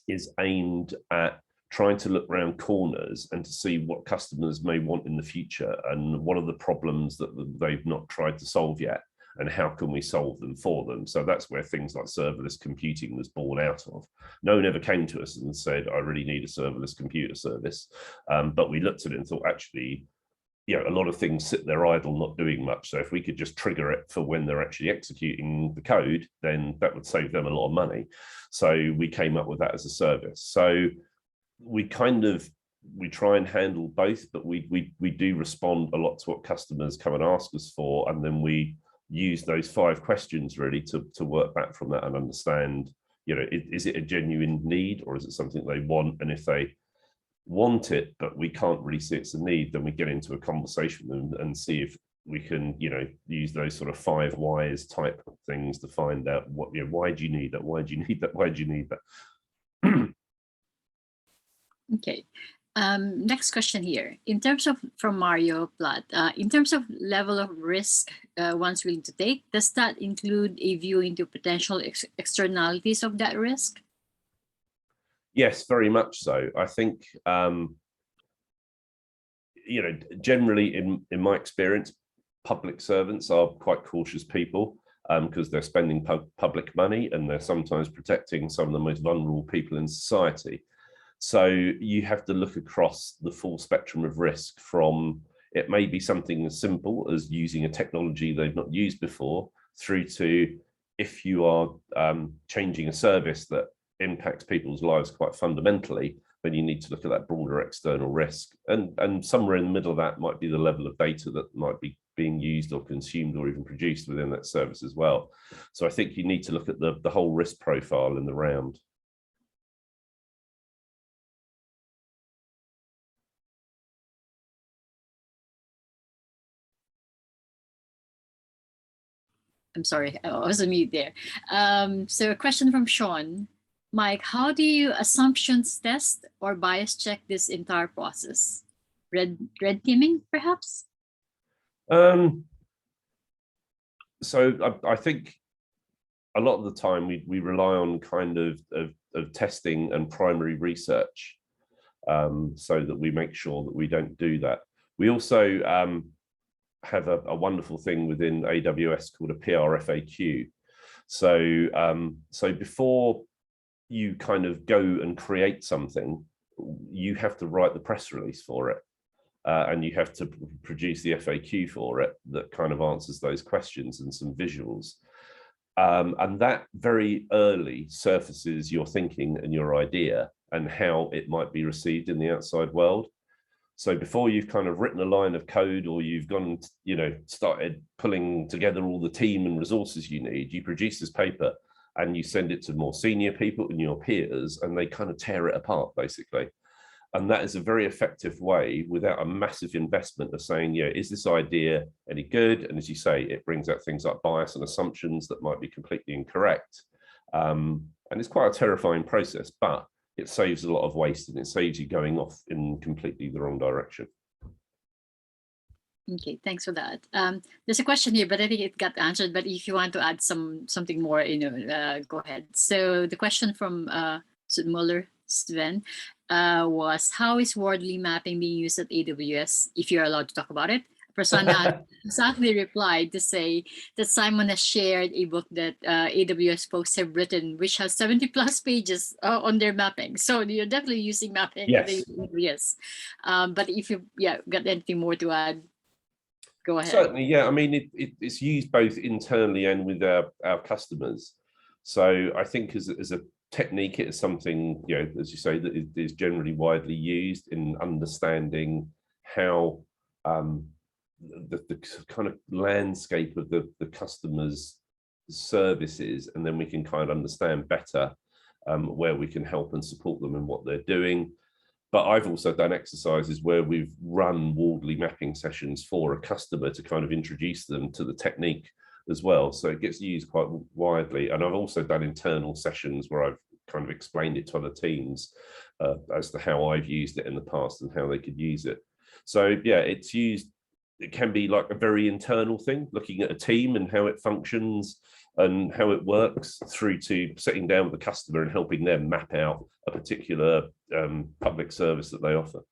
is aimed at trying to look around corners and to see what customers may want in the future and what are the problems that they've not tried to solve yet, and how can we solve them for them. So that's where things like serverless computing was born out of. No one ever came to us and said, I really need a serverless computer service. But we looked at it and thought, actually, you know, a lot of things sit there idle, not doing much. So if we could just trigger it for when they're actually executing the code, then that would save them a lot of money. So we came up with that as a service. So we try and handle both, but we do respond a lot to what customers come and ask us for, and then we use those 5 questions really to work back from that and understand, you know, is it a genuine need or is it something they want? And if they want it, but we can't really see it's a need, then we get into a conversation and see if we can, use those sort of 5 whys type things to find out what, why do you need that? Why do you need that? Why do you need that? Okay. Next question here. In terms of, from Mario Platt, in terms of level of risk one's willing to take, does that include a view into potential externalities of that risk? Yes, very much so. I think, generally in my experience, public servants are quite cautious people because they're spending public money and they're sometimes protecting some of the most vulnerable people in society. So you have to look across the full spectrum of risk, from it may be something as simple as using a technology they've not used before, through to if you are changing a service that impacts people's lives quite fundamentally, then you need to look at that broader external risk. And somewhere in the middle of that might be the level of data that might be being used or consumed or even produced within that service as well. So I think you need to look at the whole risk profile in the round. I'm sorry, I was on mute there. So a question from Sean. Mike, how do you assumptions test or bias check this entire process? Red teaming, perhaps? So I think a lot of the time we rely on kind of testing and primary research, so that we make sure that we don't do that. We also have a wonderful thing within AWS called a PRFAQ. So before you kind of go and create something, you have to write the press release for it. And you have to produce the FAQ for it that kind of answers those questions and some visuals. And that very early surfaces your thinking and your idea and how it might be received in the outside world. So before you've kind of written a line of code or you've gone, started pulling together all the team and resources you need, you produce this paper and you send it to more senior people and your peers, and they kind of tear it apart, basically. And that is a very effective way, without a massive investment, of saying, is this idea any good? And as you say, it brings out things like bias and assumptions that might be completely incorrect. And it's quite a terrifying process, but it saves a lot of waste and it saves you going off in completely the wrong direction. Okay, thanks for that. There's a question here, but I think it got answered. But if you want to add something more, go ahead. So the question from Muller Sven was, how is wordly mapping being used at AWS, if you're allowed to talk about it? Prasanna exactly replied to say that Simon has shared a book that AWS folks have written, which has 70 plus pages on their mapping. So you're definitely using mapping. Yes. Yes. But if you got anything more to add, go ahead. Certainly, yeah. I mean, it's used both internally and with our customers. So I think as a technique, it is something, as you say, that is generally widely used in understanding how the kind of landscape of the customer's services, and then we can kind of understand better where we can help and support them in what they're doing. But I've also done exercises where we've run Wardley mapping sessions for a customer to kind of introduce them to the technique as well. So it gets used quite widely. And I've also done internal sessions where I've kind of explained it to other teams as to how I've used it in the past and how they could use it. So yeah, it's used. It can be like a very internal thing, looking at a team and how it functions and how it works, through to sitting down with the customer and helping them map out a particular public service that they offer.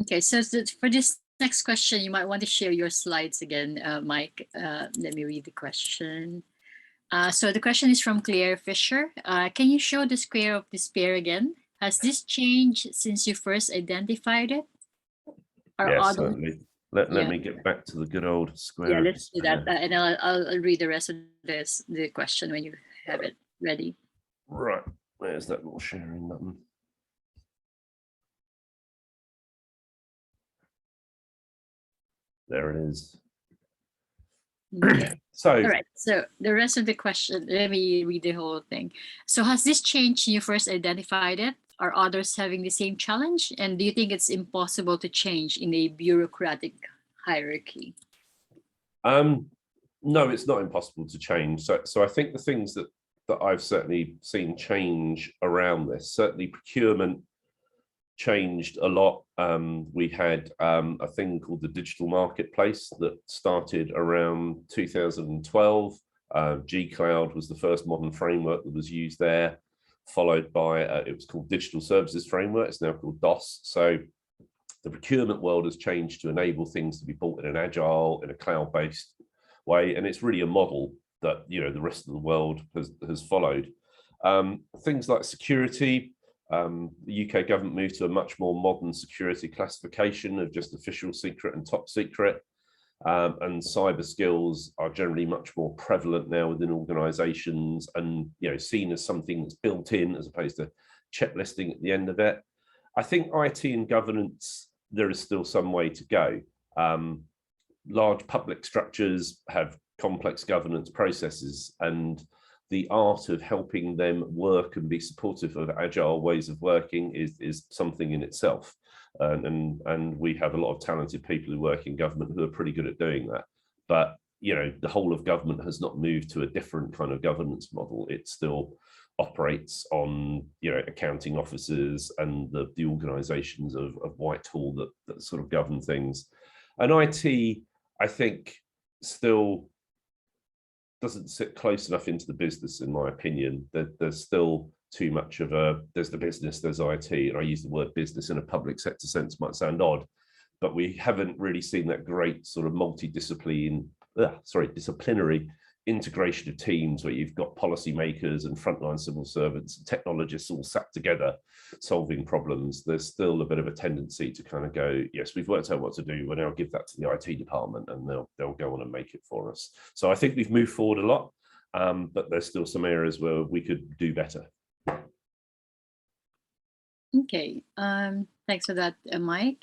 Okay, so for this next question, you might want to share your slides again, Mike. Let me read the question. So the question is from Claire Fisher. Can you show the square of despair again? Has this changed since you first identified it? Yes, certainly. Let me get back to the good old square. Yeah, let's do that. And I'll read the rest of the question when you have it ready. Right. Where's that little sharing button? There it is. Okay. So, all right. So the rest of the question, let me read the whole thing. So has this changed when you first identified it? Are others having the same challenge? And do you think it's impossible to change in a bureaucratic hierarchy? No, it's not impossible to change. So I think the things that I've certainly seen change around this, certainly procurement changed a lot. We had a thing called the digital marketplace that started around 2012. G-Cloud was the first modern framework that was used there, followed by, it was called Digital Services Framework. It's now called DOS. So the procurement world has changed to enable things to be bought in an agile, in a cloud-based way. And it's really a model that, you know, the rest of the world has followed. Things like security, the UK government moved to a much more modern security classification of just official secret and top secret. And cyber skills are generally much more prevalent now within organizations and, you know, seen as something that's built in as opposed to checklisting at the end of it. I think IT and governance, there is still some way to go. Large public structures have complex governance processes, and the art of helping them work and be supportive of agile ways of working is something in itself. And we have a lot of talented people who work in government who are pretty good at doing that. But, you know, the whole of government has not moved to a different kind of governance model. It still operates on, you know, accounting officers and the organizations of Whitehall that sort of govern things. And IT, I think, still doesn't sit close enough into the business, in my opinion. There's still too much of there's the business, there's IT, and I use the word business in a public sector sense, might sound odd, but we haven't really seen that great sort of disciplinary integration of teams where you've got policymakers and frontline civil servants and technologists all sat together solving problems. There's still a bit of a tendency to kind of go, yes, we've worked out what to do, we'll now give that to the IT department and they'll go on and make it for us. So I think we've moved forward a lot, but there's still some areas where we could do better. Okay, thanks for that, Mike.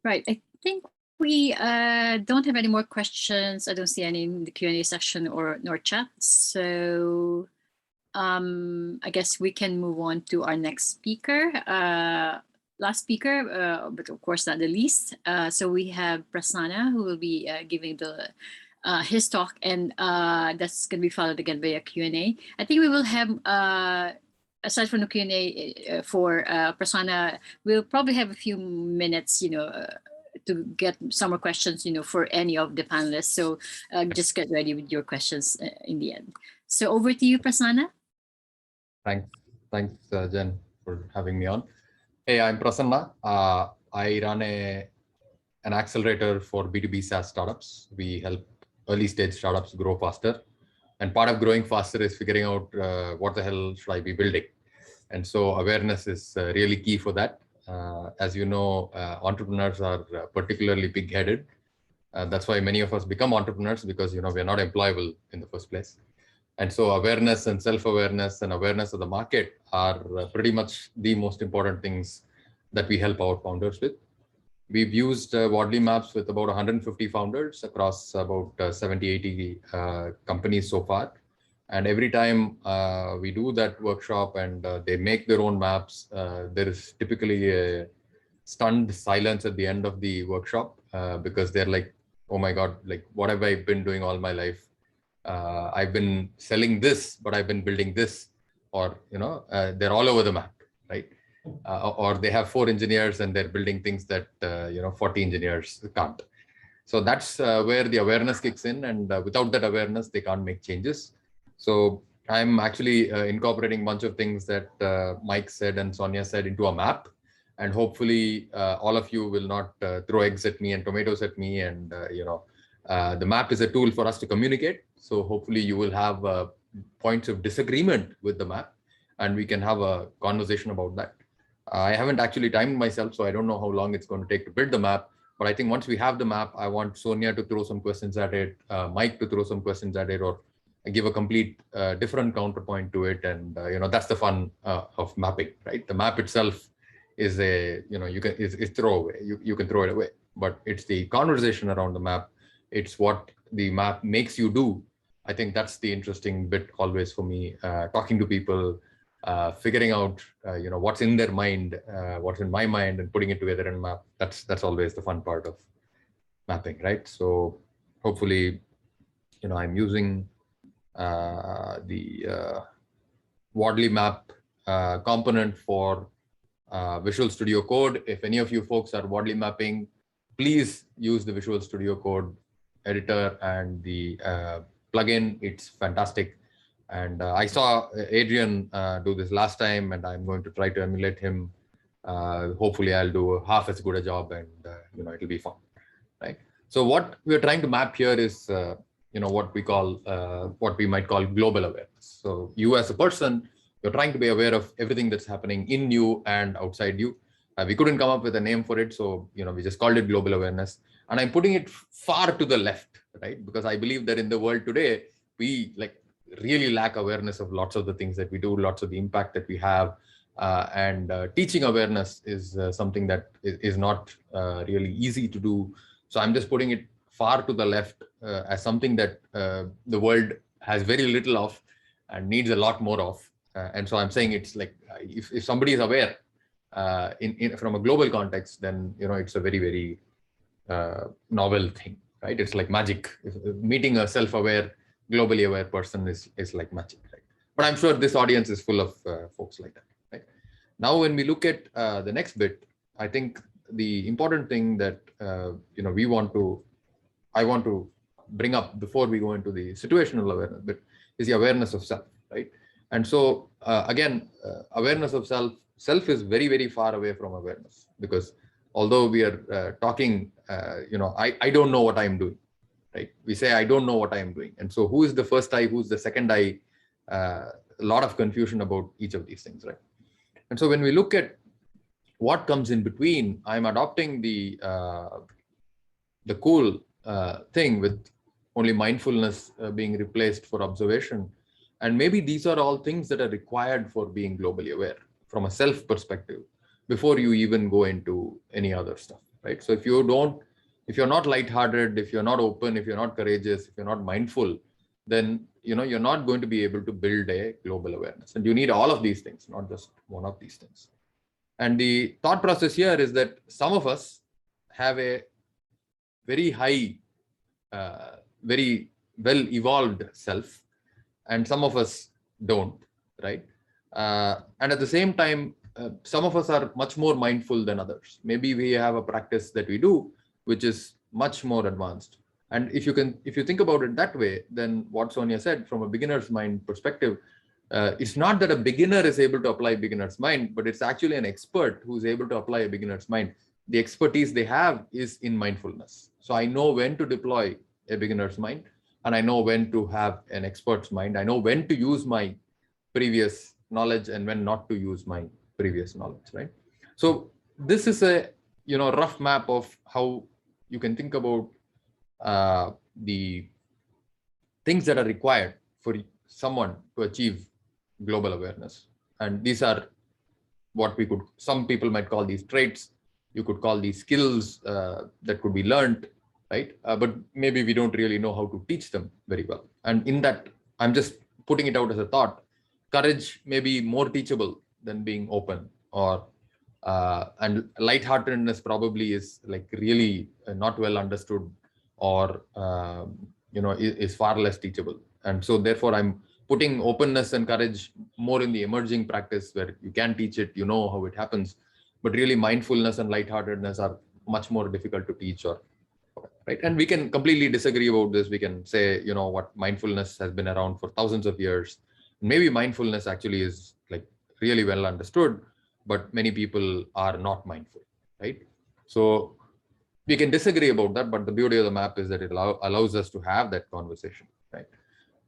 Right, I think we don't have any more questions. I don't see any in the Q&A section nor chat. So I guess we can move on to our next speaker. Last speaker, but of course not the least. So we have Prasanna, who will be giving his talk, and that's going to be followed again by a Q&A. I think we will have, aside from the Q&A for Prasanna, we'll probably have a few minutes, to get some more questions, for any of the panelists. So just get ready with your questions in the end. So over to you, Prasanna. Thanks, Jen, for having me on. Hey, I'm Prasanna. I run an accelerator for B2B SaaS startups. We help early stage startups grow faster. And part of growing faster is figuring out what the hell should I be building. And so awareness is really key for that. As you know, entrepreneurs are particularly big-headed. That's why many of us become entrepreneurs, because we're not employable in the first place. And so awareness and self-awareness and awareness of the market are pretty much the most important things that we help our founders with. We've used Wadley Maps with about 150 founders across about 70, 80 companies so far. And every time we do that workshop and they make their own maps, there is typically a stunned silence at the end of the workshop because they're like, oh my God, like, what have I been doing all my life? I've been selling this, but I've been building this, or, they're all over the map, right? Or they have 4 engineers and they're building things that, 40 engineers can't. So that's where the awareness kicks in. And without that awareness, they can't make changes. So I'm actually incorporating a bunch of things that Mike said and Sonia said into a map. And hopefully all of you will not throw eggs at me and tomatoes at me. And, the map is a tool for us to communicate. So hopefully you will have points of disagreement with the map and we can have a conversation about that. I haven't actually timed myself, so I don't know how long it's going to take to build the map. But I think once we have the map, I want Sonia to throw some questions at it, Mike to throw some questions at it, or give a complete different counterpoint to it. And, that's the fun of mapping, right? The map itself is is throwaway. You can throw it away, but it's the conversation around the map. It's what the map makes you do. I think that's the interesting bit always for me, talking to people, figuring out, what's in their mind, what's in my mind, and putting it together in a map. That's always the fun part of mapping, right? So hopefully, I'm using the Wadley map component for Visual Studio Code. If any of you folks are Wadley mapping, please use the Visual Studio Code editor and the plugin. It's fantastic. And I saw Adrian do this last time, and I'm going to try to emulate him. Hopefully, I'll do half as good a job, and it'll be fun, right? So what we're trying to map here is what we might call global awareness. So you as a person, you're trying to be aware of everything that's happening in you and outside you. We couldn't come up with a name for it, so we just called it global awareness. And I'm putting it far to the left, right? Because I believe that in the world today, we really lack awareness of lots of the things that we do, lots of the impact that we have. And teaching awareness is something that is not really easy to do. So I'm just putting it far to the left as something that the world has very little of and needs a lot more of. And so I'm saying it's like if somebody is aware from a global context, then it's a very, very novel thing, right? It's like magic. Meeting a self-aware, globally aware person is like magic, right? But I'm sure this audience is full of folks like that, right? Now, when we look at the next bit, I think the important thing that I want to bring up before we go into the situational awareness bit is the awareness of self, right? And so again, awareness of self is very, very far away from awareness, because although we are talking, I don't know what I'm doing, right? We say, I don't know what I'm doing. And so who is the first I, who's the second I? A lot of confusion about each of these things, right? And so when we look at what comes in between, I'm adopting the cool thing with only mindfulness being replaced for observation. And maybe these are all things that are required for being globally aware from a self perspective before you even go into any other stuff, right? So if you're not lighthearted, if you're not open, if you're not courageous, if you're not mindful, then you're not going to be able to build a global awareness. And you need all of these things, not just one of these things. And the thought process here is that some of us have a very high, very well evolved self, and some of us don't, right? And at the same time, some of us are much more mindful than others. Maybe we have a practice that we do which is much more advanced. And if you think about it that way, then what Sonia said from a beginner's mind perspective, it's not that a beginner is able to apply beginner's mind, but it's actually an expert who's able to apply a beginner's mind. The expertise they have is in mindfulness. So I know when to deploy a beginner's mind, and I know when to have an expert's mind. I know when to use my previous knowledge and when not to use my previous knowledge, right? So this is a rough map of how you can think about the things that are required for someone to achieve global awareness. And these are what some people might call these traits. You could call these skills that could be learned, right? But maybe we don't really know how to teach them very well. And in that, I'm just putting it out as a thought. Courage may be more teachable than being open, or and lightheartedness probably is like really not well understood, or is far less teachable. And so therefore I'm putting openness and courage more in the emerging practice where you can teach it, how it happens, but really mindfulness and lightheartedness are much more difficult to teach, or right? And we can completely disagree about this. We can say, what mindfulness has been around for thousands of years. Maybe mindfulness actually is like really well understood, but many people are not mindful, right? So we can disagree about that, but the beauty of the map is that it allows us to have that conversation, right?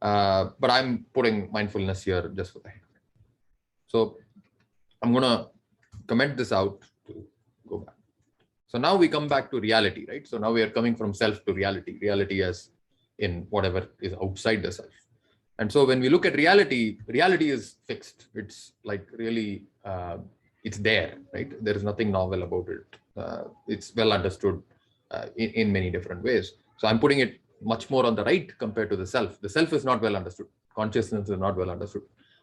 But I'm putting mindfulness here just for the heck of it. So I'm going to comment this out to go back. So now we come back to reality, right? So now we are coming from self to reality as in whatever is outside the self. And so when we look at reality is fixed. It's like really, it's there, right? There is nothing novel about it. It's well understood in many different ways. So I'm putting it much more on the right compared to the self. The self is not well understood. Consciousness is not well understood.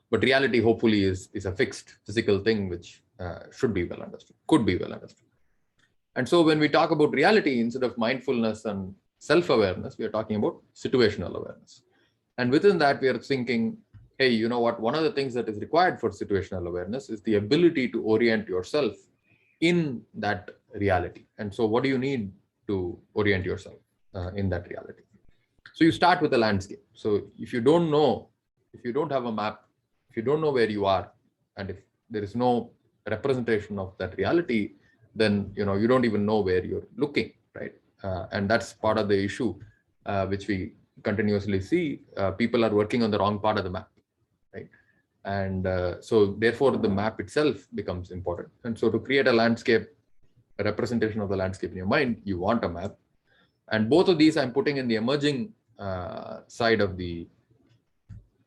But reality hopefully is a fixed physical thing which should be well understood, could be well understood. And so when we talk about reality, instead of mindfulness and self-awareness, we are talking about situational awareness. And within that, we are thinking, hey, you know what? One of the things that is required for situational awareness is the ability to orient yourself in that reality. And so what do you need to orient yourself in that reality? So you start with a landscape. So if you don't know, if you don't have a map, if you don't know where you are, and if there is no representation of that reality, then you don't even know where you're looking, right? And that's part of the issue which we continuously see. People are working on the wrong part of the map, right? And so therefore the map itself becomes important. And so to create a landscape, a representation of the landscape in your mind, you want a map. And both of these I'm putting in the emerging side of the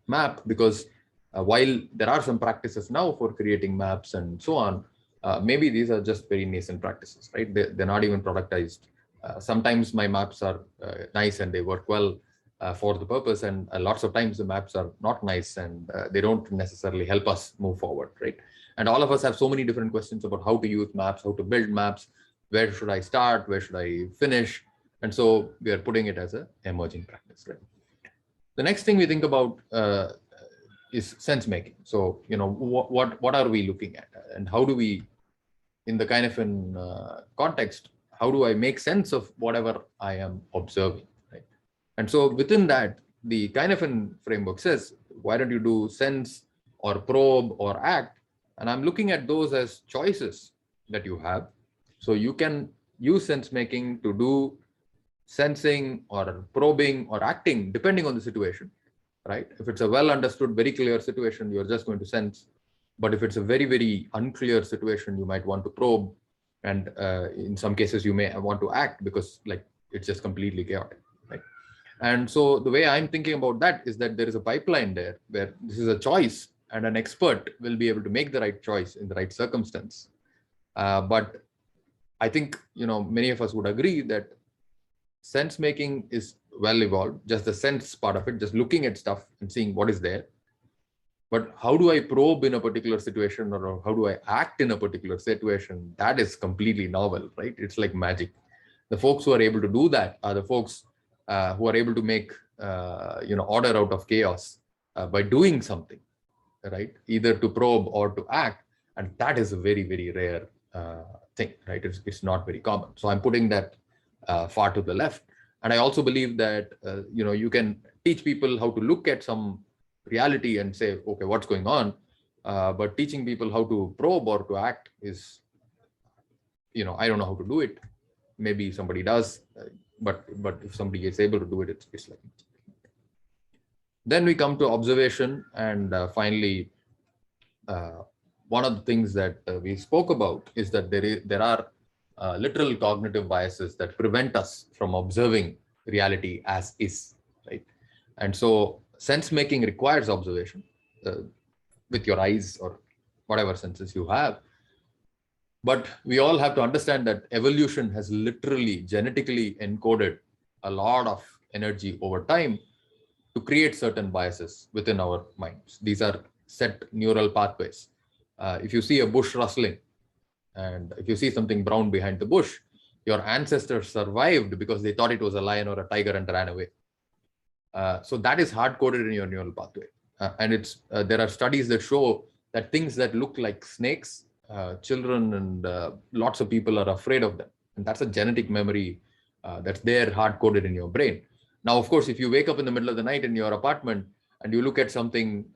map, because while there are some practices now for creating maps and so on, maybe these are just very nascent practices, right? They're not even productized. Sometimes my maps are nice and they work well for the purpose, and lots of times the maps are not nice and they don't necessarily help us move forward, right? And all of us have so many different questions about how to use maps, how to build maps, where should I start, where should I finish? And so we are putting it as an emerging practice, right? The next thing we think about is sense making. So, what are we looking at, and how do we, in the kind of an context, how do I make sense of whatever I am observing, right? And so within that, the kind of an framework says, why don't you do sense or probe or act? And I'm looking at those as choices that you have. So you can use sense making to do sensing or probing or acting depending on the situation, right? If it's a well understood, very clear situation, you're just going to sense. But if it's a very, very unclear situation, you might want to probe. And in some cases, you may want to act because it's just completely chaotic, right? And so the way I'm thinking about that is that there is a pipeline there where this is a choice and an expert will be able to make the right choice in the right circumstance. But I think, many of us would agree that sense making is well evolved, just the sense part of it, just looking at stuff and seeing what is there. But how do I probe in a particular situation, or how do I act in a particular situation? That is completely novel, right? It's like magic. The folks who are able to do that are the folks who are able to make order out of chaos by doing something, right? Either to probe or to act, and that is a very, very rare thing, right? It's not very common. So I'm putting that far to the left. And I also believe that, you can teach people how to look at some reality and say, okay, what's going on? But teaching people how to probe or to act is, I don't know how to do it. Maybe somebody does, but if somebody is able to do it, it's like. Then we come to observation, and finally, one of the things that we spoke about is that there are literal cognitive biases that prevent us from observing reality as is, right? And so sense making requires observation with your eyes or whatever senses you have. But we all have to understand that evolution has literally genetically encoded a lot of energy over time to create certain biases within our minds. These are set neural pathways. If you see a bush rustling, and if you see something brown behind the bush, your ancestors survived because they thought it was a lion or a tiger and ran away. So that is hard-coded in your neural pathway. And there are studies that show that things that look like snakes, children and lots of people are afraid of them. And that's a genetic memory that's there hard-coded in your brain. Now, of course, if you wake up in the middle of the night in your apartment and you look at something,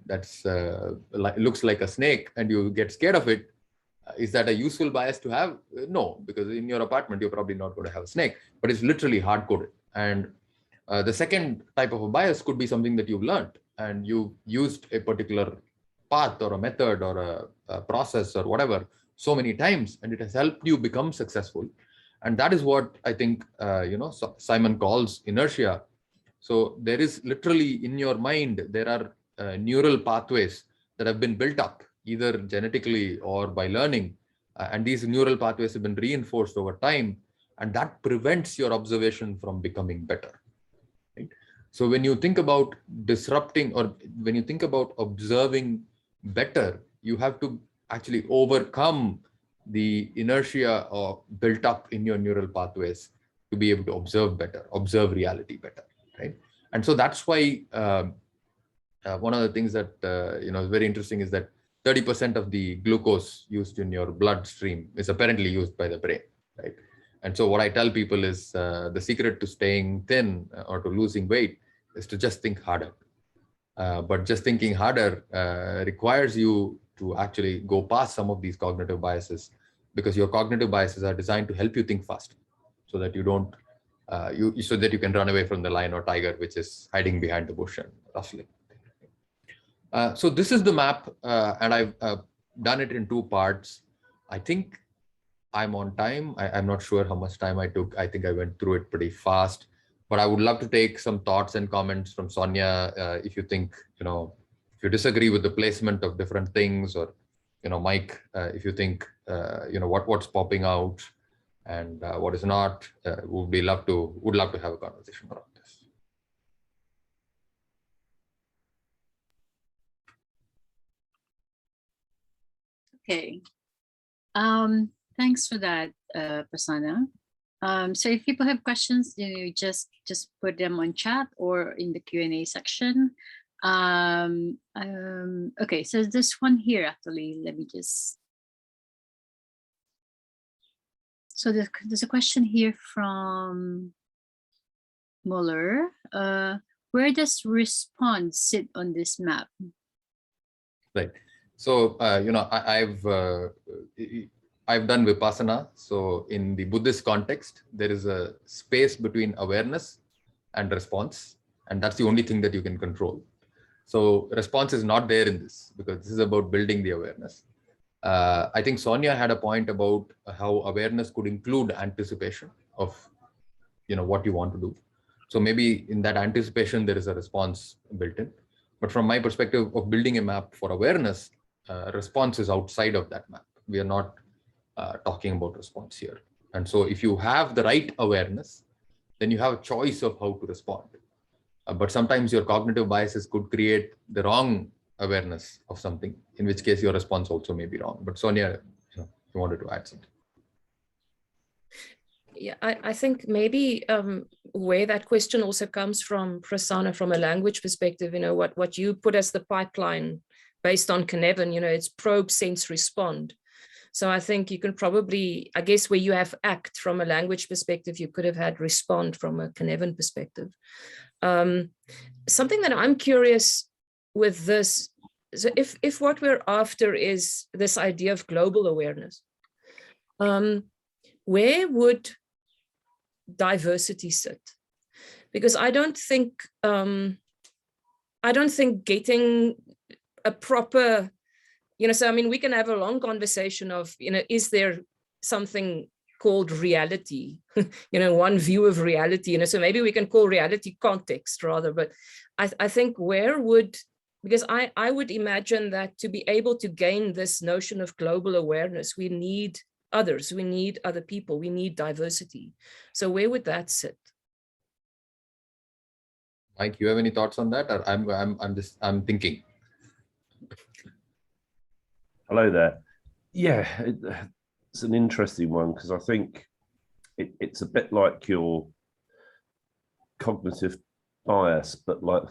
that's looks like a snake and you get scared of it, is that a useful bias to have? No, because in your apartment, you're probably not going to have a snake, but it's literally hard-coded. And the second type of a bias could be something that you've learned and you used a particular path or a method or a process or whatever so many times, and it has helped you become successful. And that is what I think, Simon calls inertia. So there is literally in your mind, there are neural pathways that have been built up either genetically or by learning. And these neural pathways have been reinforced over time, and that prevents your observation from becoming better. Right? So when you think about disrupting, or when you think about observing better, you have to actually overcome the inertia built up in your neural pathways to be able to observe better, observe reality better, right? And so that's why one of the things that is very interesting is that 30% of the glucose used in your bloodstream is apparently used by the brain, right? And so what I tell people is the secret to staying thin or to losing weight is to just think harder. But just thinking harder requires you to actually go past some of these cognitive biases, because your cognitive biases are designed to help you think fast, so that you don't, so that you can run away from the lion or tiger, which is hiding behind the bush and rustling. So this is the map, and I've done it in 2 parts. I think I'm on time. I'm not sure how much time I took. I think I went through it pretty fast, but I would love to take some thoughts and comments from Sonia. If you think, if you disagree with the placement of different things, or, Mike, if you think, what's popping out and what is not, would love to have a conversation around this. Okay. Thanks for that, Prasanna. So if people have questions, you just put them on chat or in the Q&A section. Okay, so this one here, actually, let me just. So there's a question here from Muller. Where does response sit on this map? Right. So, I've done Vipassana. So in the Buddhist context, there is a space between awareness and response, and that's the only thing that you can control. So response is not there in this, because this is about building the awareness. I think Sonia had a point about how awareness could include anticipation of, what you want to do. So maybe in that anticipation, there is a response built in. But from my perspective of building a map for awareness, response is outside of that map. We are not talking about response here. And so if you have the right awareness, then you have a choice of how to respond. But sometimes your cognitive biases could create the wrong awareness of something, in which case your response also may be wrong. But Sonia, you wanted to add something. Yeah, I think maybe where that question also comes from, Prasanna, from a language perspective, what you put as the pipeline based on Cynefin, it's probe, sense, respond. So I think you can probably, I guess, where you have act from a language perspective, you could have had respond from a Cynefin perspective. Something that I'm curious with this, so if what we're after is this idea of global awareness, where would diversity sit? Because I don't think getting a proper, so I mean, we can have a long conversation of, is there something called reality, one view of reality, so maybe we can call reality context rather, but I think because I would imagine that to be able to gain this notion of global awareness, we need others, we need other people, we need diversity. So where would that sit? Mike, you have any thoughts on that? Or I'm thinking. Hello there. Yeah, it's an interesting one, because I think it's a bit like your cognitive bias, but like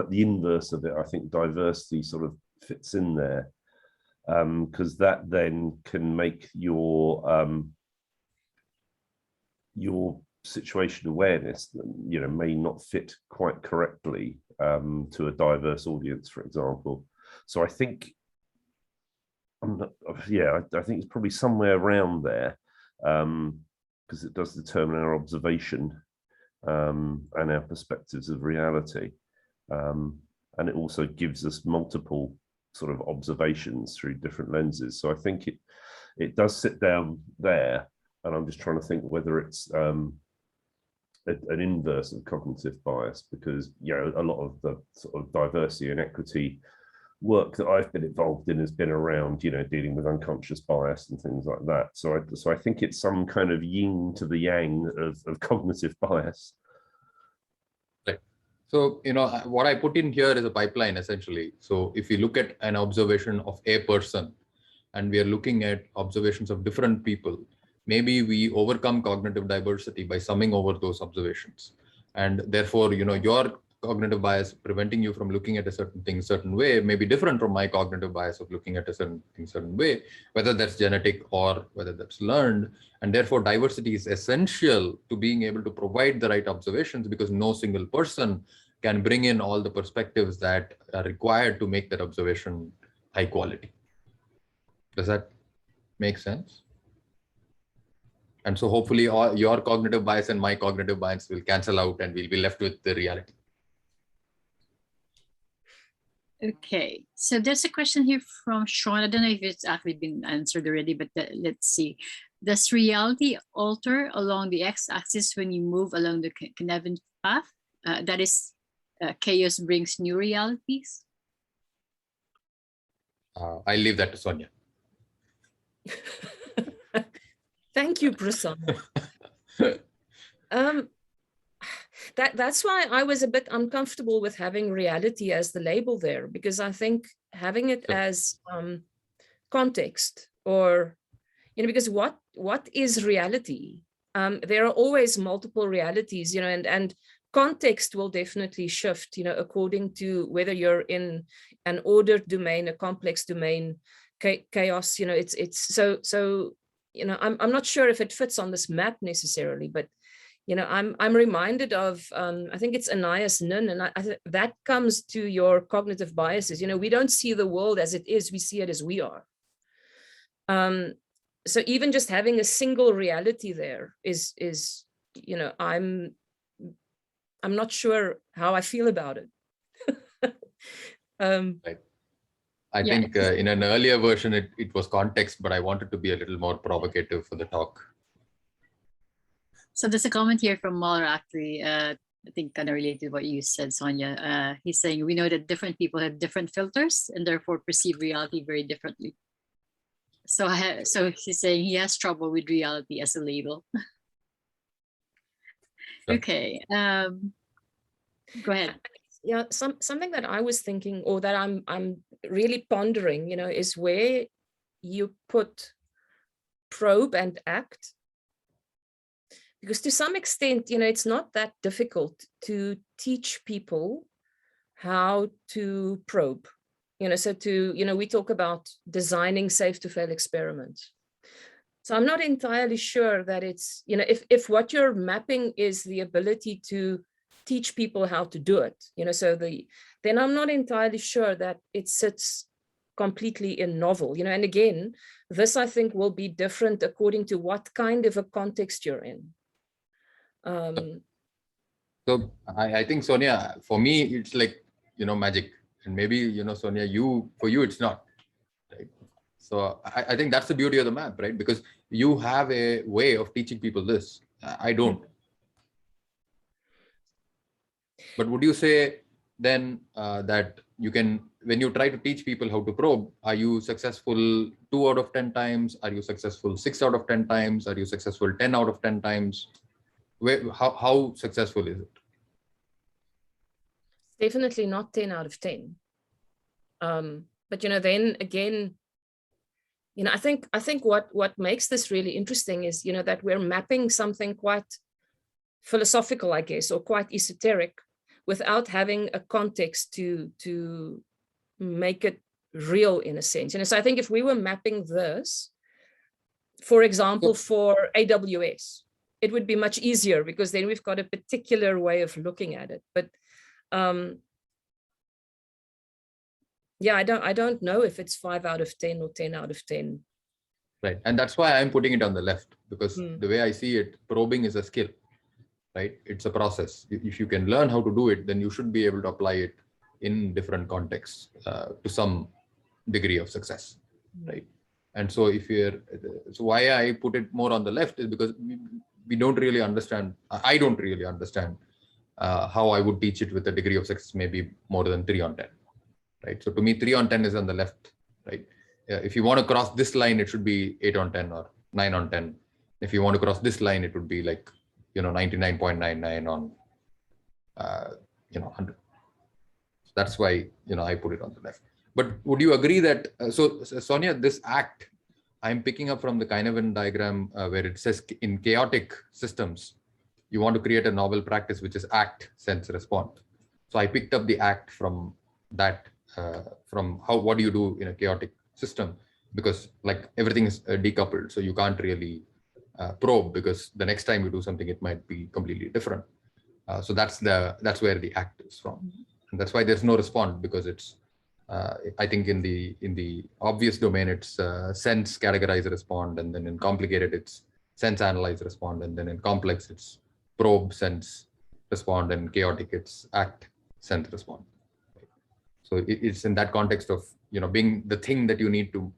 the inverse of it. I think diversity sort of fits in there, because that then can make your situation awareness, may not fit quite correctly to a diverse audience, for example. So I think, I think it's probably somewhere around there, because it does determine our observation and our perspectives of reality. And it also gives us multiple sort of observations through different lenses. So I think it does sit down there, and I'm just trying to think whether it's an inverse of cognitive bias, because a lot of the sort of diversity and equity work that I've been involved in has been around dealing with unconscious bias and things like that. So I think it's some kind of yin to the yang of cognitive bias. Right. So what I put in here is a pipeline essentially. So if you look at an observation of a person, and we are looking at observations of different people, maybe we overcome cognitive diversity by summing over those observations. And therefore, your cognitive bias preventing you from looking at a certain thing certain way may be different from my cognitive bias of looking at a certain thing certain way, whether that's genetic or whether that's learned. And therefore, diversity is essential to being able to provide the right observations, because no single person can bring in all the perspectives that are required to make that observation high quality. Does that make sense? And so hopefully your cognitive bias and my cognitive bias will cancel out and we'll be left with the reality. Okay, so there's a question here from Sean. I don't know if it's actually been answered already, but let's see. Does reality alter along the x-axis when you move along the Canevin path? That is, chaos brings new realities? I'll leave that to Sonia. Thank you, Prasanna. That's why I was a bit uncomfortable with having reality as the label there, because I think having it as context, or, because what is reality? There are always multiple realities, and context will definitely shift, according to whether you're in an ordered domain, a complex domain, chaos, it's so, I'm not sure if it fits on this map necessarily, but I'm reminded of, I think it's Anais Nin, and that comes to your cognitive biases. We don't see the world as it is, we see it as we are. So even just having a single reality there is I'm not sure how I feel about it. Right. I think in an earlier version, it was context, but I wanted to be a little more provocative for the talk. So there's a comment here from Mahler, actually, I think kind of related to what you said, Sonia. He's saying, we know that different people have different filters and therefore perceive reality very differently. So he's saying he has trouble with reality as a label. Sure. Okay, go ahead. Yeah, something that I was thinking, or that I'm really pondering, is where you put probe and act. Because to some extent, it's not that difficult to teach people how to probe. So we talk about designing safe to fail experiments. So I'm not entirely sure that it's, if what you're mapping is the ability to teach people how to do it, then I'm not entirely sure that it sits completely in novel, and again, this I think will be different according to what kind of a context you're in. So I think, Sonia, for me, it's like, magic, and maybe, Sonia, for you, it's not, right? So I think that's the beauty of the map, right? Because you have a way of teaching people this. I don't. But would you say then that you can, when you try to teach people how to probe, are you successful 2 out of 10 times? Are you successful 6 out of 10 times? Are you successful 10 out of 10 times? How successful is it? Definitely not 10 out of 10. But then again, I think what makes this really interesting is that we're mapping something quite philosophical, I guess, or quite esoteric, without having a context to make it real in a sense. So I think if we were mapping this, for example, for AWS, it would be much easier, because then we've got a particular way of looking at it. But yeah, I don't know if it's 5 out of 10 or 10 out of 10. Right, and that's why I'm putting it on the left, because the way I see it, probing is a skill, right? It's a process. If you can learn how to do it, then you should be able to apply it in different contexts to some degree of success, right? And so so why I put it more on the left is because we don't really understand, I don't really understand how I would teach it with a degree of success, maybe more than 3 on 10, right? So to me, 3 on 10 is on the left, right? If you want to cross this line, it should be 8 on 10 or 9 on 10. If you want to cross this line, it would be like, 99.99 on, 100. So that's why, I put it on the left. But would you agree that, so Sonia, this act, I'm picking up from the Kinevan diagram where it says in chaotic systems, you want to create a novel practice, which is act, sense, respond. So I picked up the act from that, from what do you do in a chaotic system, because like everything is decoupled. So you can't really probe, because the next time you do something, it might be completely different. So that's where the act is from. And that's why there's no respond, because it's, I think in the obvious domain, it's sense, categorize, respond, and then in complicated, it's sense, analyze, respond, and then in complex, it's probe, sense, respond, and chaotic, it's act, sense, respond. So it's in that context of, being the thing that you need to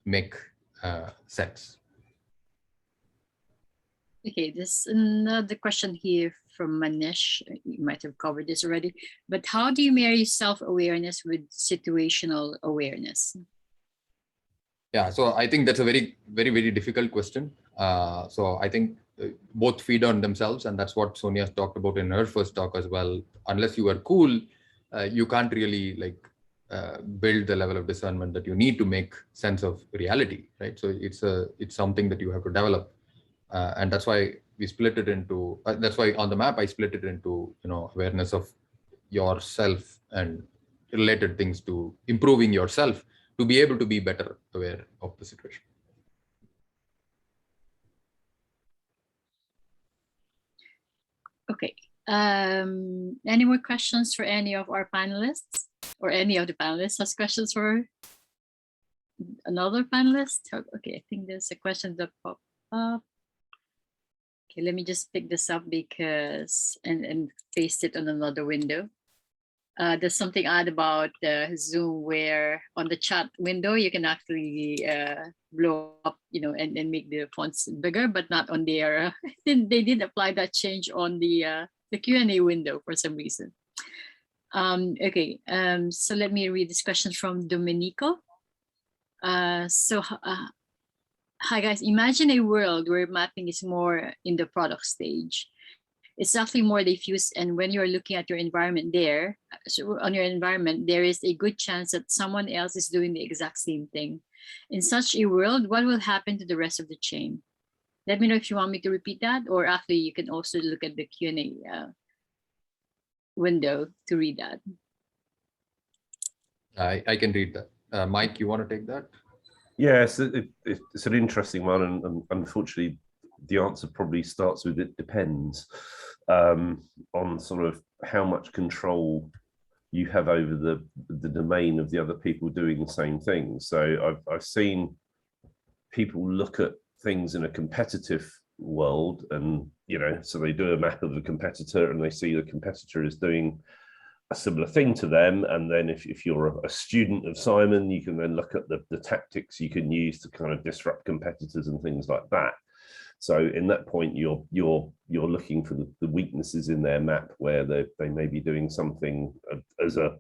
make sense. Okay, there's another question here from Manish. You might have covered this already, but how do you marry self-awareness with situational awareness? Yeah, so I think that's a very, very, very difficult question. So I think both feed on themselves, and that's what Sonia talked about in her first talk as well. Unless you are cool, you can't really build the level of discernment that you need to make sense of reality, right? So it's something that you have to develop. And that's why we split it into, that's why on the map, I split it into, awareness of yourself and related things to improving yourself to be able to be better aware of the situation. Okay. Any more questions for any of our panelists, or any of the panelists has questions for another panelist? Okay, I think there's a question that popped up. Okay, let me just pick this up because and paste it on another window. There's something odd about Zoom where on the chat window you can actually blow up, and make the fonts bigger, but not on their. They didn't apply that change on the Q&A window for some reason. Okay, so let me read this question from Domenico. Hi guys, imagine a world where mapping is more in the product stage. It's actually more diffuse, and when you're looking at your environment there, there is a good chance that someone else is doing the exact same thing. In such a world, what will happen to the rest of the chain? Let me know if you want me to repeat that, or actually you can also look at the Q&A window to read that. I can read that. Mike, you want to take that? Yes, it's an interesting one, and unfortunately, the answer probably starts with it depends on sort of how much control you have over the domain of the other people doing the same thing. So I've seen people look at things in a competitive world, and so they do a map of the competitor, and they see the competitor is doing a similar thing to them, and then if you're a student of Simon, you can then look at the tactics you can use to kind of disrupt competitors and things like that. So in that point, you're looking for the weaknesses in their map where they may be doing something as a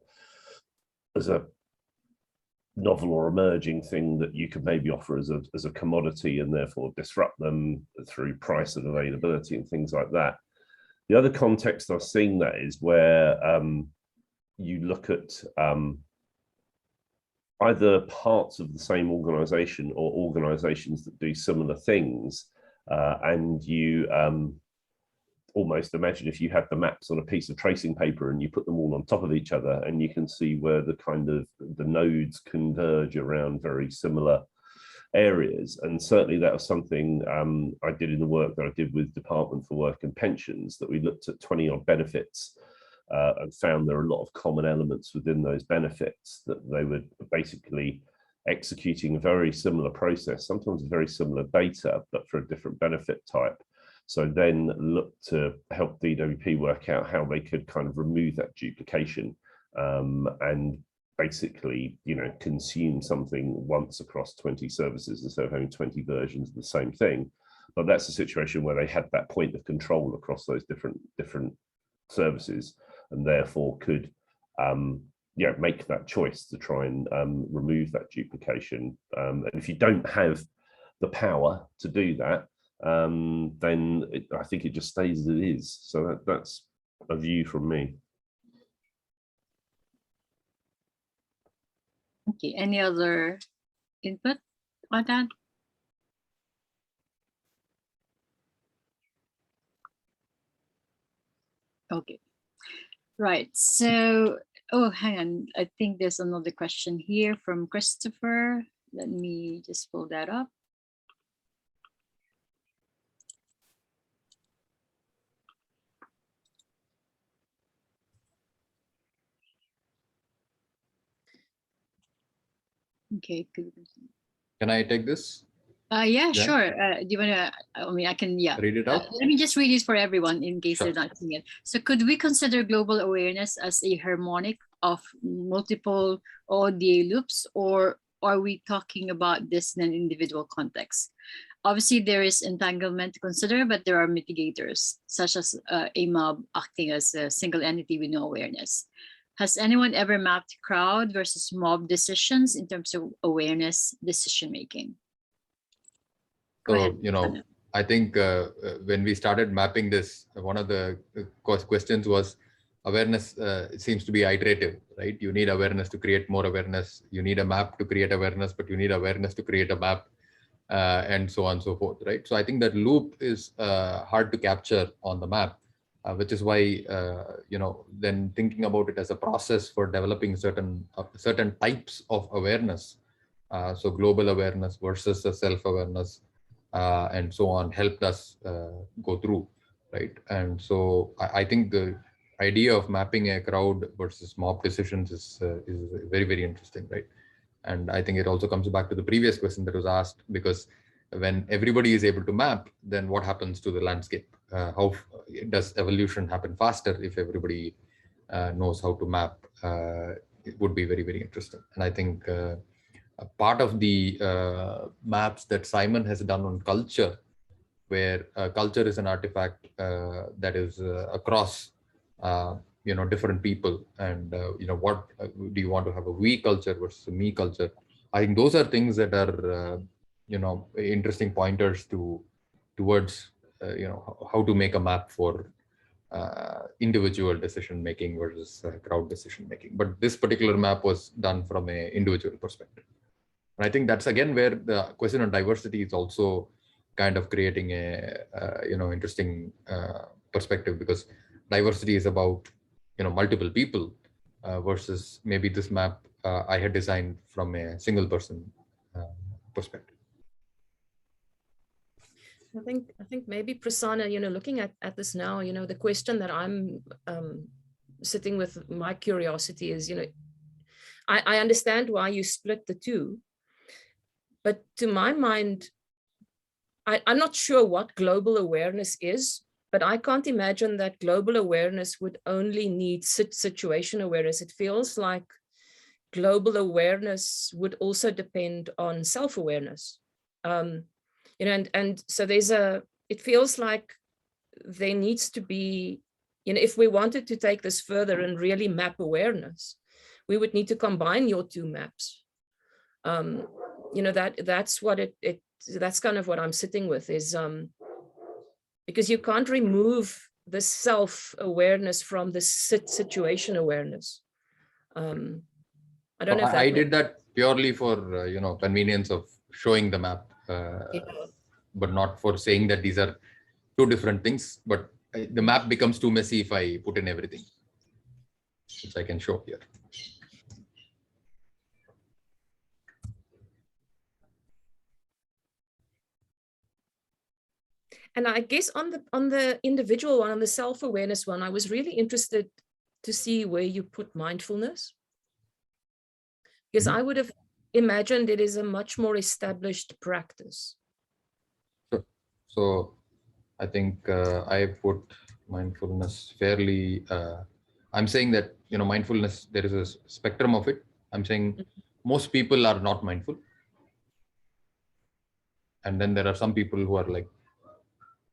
novel or emerging thing that you could maybe offer as a commodity, and therefore disrupt them through price and availability and things like that. The other context I've seen that is where you look at either parts of the same organization or organizations that do similar things, and you almost imagine if you had the maps on a piece of tracing paper and you put them all on top of each other, and you can see where the nodes converge around very similar areas. And certainly that was something I did in the work that I did with Department for Work and Pensions, that we looked at 20-odd benefits and found there are a lot of common elements within those benefits, that they were basically executing a very similar process, sometimes very similar data, but for a different benefit type. So then look to help DWP work out how they could kind of remove that duplication and basically, consume something once across 20 services instead of having 20 versions of the same thing. But that's a situation where they had that point of control across those different services, and therefore could make that choice to try and remove that duplication. And if you don't have the power to do that, then I think it just stays as it is. So that's a view from me. Okay, any other input on that? Okay, right. So, oh, hang on. I think there's another question here from Christopher. Let me just pull that up. Okay, good. Can I take this? Yeah, Jen? sure. Do you want to, I mean, I can, yeah. Read it out? Let me just read it for everyone in case Sure. they're not seeing it. So could we consider global awareness as a harmonic of multiple ODA loops, or are we talking about this in an individual context? Obviously, there is entanglement to consider, but there are mitigators, such as a mob acting as a single entity with no awareness. Has anyone ever mapped crowd versus mob decisions in terms of awareness decision-making? Go So, ahead, you know, Anna. I think when we started mapping this, one of the questions was awareness seems to be iterative, right? You need awareness to create more awareness. You need a map to create awareness, but you need awareness to create a map, and so on and so forth, right? So I think that loop is hard to capture on the map, which is why, you know, then thinking about it as a process for developing certain types of awareness. So global awareness versus a self-awareness, and so on, helped us go through, right? And so I think the idea of mapping a crowd versus mob decisions is very, very interesting, right? And I think it also comes back to the previous question that was asked, because when everybody is able to map, then what happens to the landscape? How does evolution happen faster if everybody knows how to map? It would be very, very interesting. And I think a part of the maps that Simon has done on culture, where culture is an artifact that is across you know, different people, and you know, what do you want to have, a we culture versus a me culture? I think those are things that are you know, interesting pointers towards you know, how to make a map for individual decision making versus crowd decision making. But this particular map was done from an individual perspective. And I think that's again where the question on diversity is also kind of creating a you know, interesting perspective, because diversity is about, you know, multiple people versus maybe this map I had designed from a single person perspective. I think maybe Prasanna, you know, looking at this now, you know, the question that I'm sitting with, my curiosity is, you know, I understand why you split the two, but to my mind, I'm not sure what global awareness is, but I can't imagine that global awareness would only need situation awareness. It feels like global awareness would also depend on self-awareness. You know, and so it feels like there needs to be, you know, if we wanted to take this further and really map awareness, we would need to combine your two maps. You know, that's what that's kind of what I'm sitting with, is because you can't remove the self-awareness from the situation awareness. I don't know if I did that purely for you know, convenience of showing the map, yeah. but not for saying that these are two different things. But the map becomes too messy if I put in everything, which I can show here. And I guess on the individual one, on the self-awareness one, I was really interested to see where you put mindfulness, because I would have imagined it is a much more established practice. Sure. So I think I put mindfulness fairly. I'm saying that, you know, mindfulness, there is a spectrum of it. I'm saying most people are not mindful, and then there are some people who are like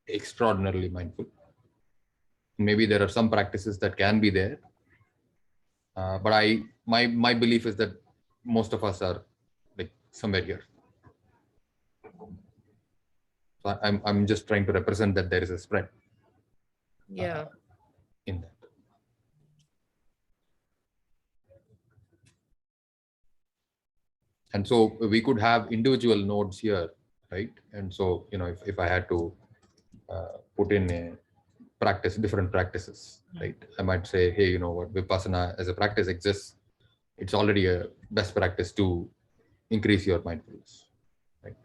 extraordinarily mindful. Maybe there are some practices that can be there, but my belief is that most of us are like somewhere here. So I'm just trying to represent that there is a spread. Yeah. In that. And so we could have individual nodes here, right? And so, if I had to put in a practice, different practices, right? I might say, hey, you know what, Vipassana as a practice exists. It's already a best practice to increase your mindfulness, right?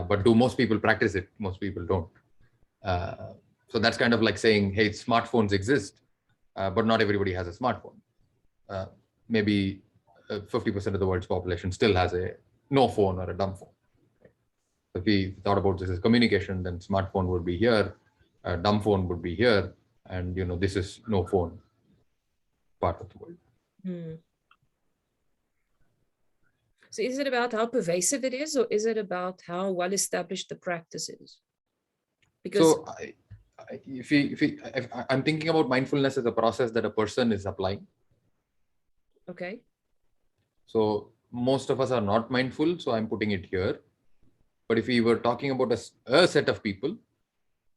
But do most people practice it? Most people don't. So that's kind of like saying, hey, smartphones exist, but not everybody has a smartphone. Maybe 50% of the world's population still has a no phone or a dumb phone. If we thought about this as communication, then smartphone would be here, dumb phone would be here, and this is no phone part of the world. So is it about how pervasive it is, or is it about how well established the practice is? Because so if I'm thinking about mindfulness as a process that a person is applying. okay. So most of us are not mindful, so I'm putting it here. But if we were talking about a set of people,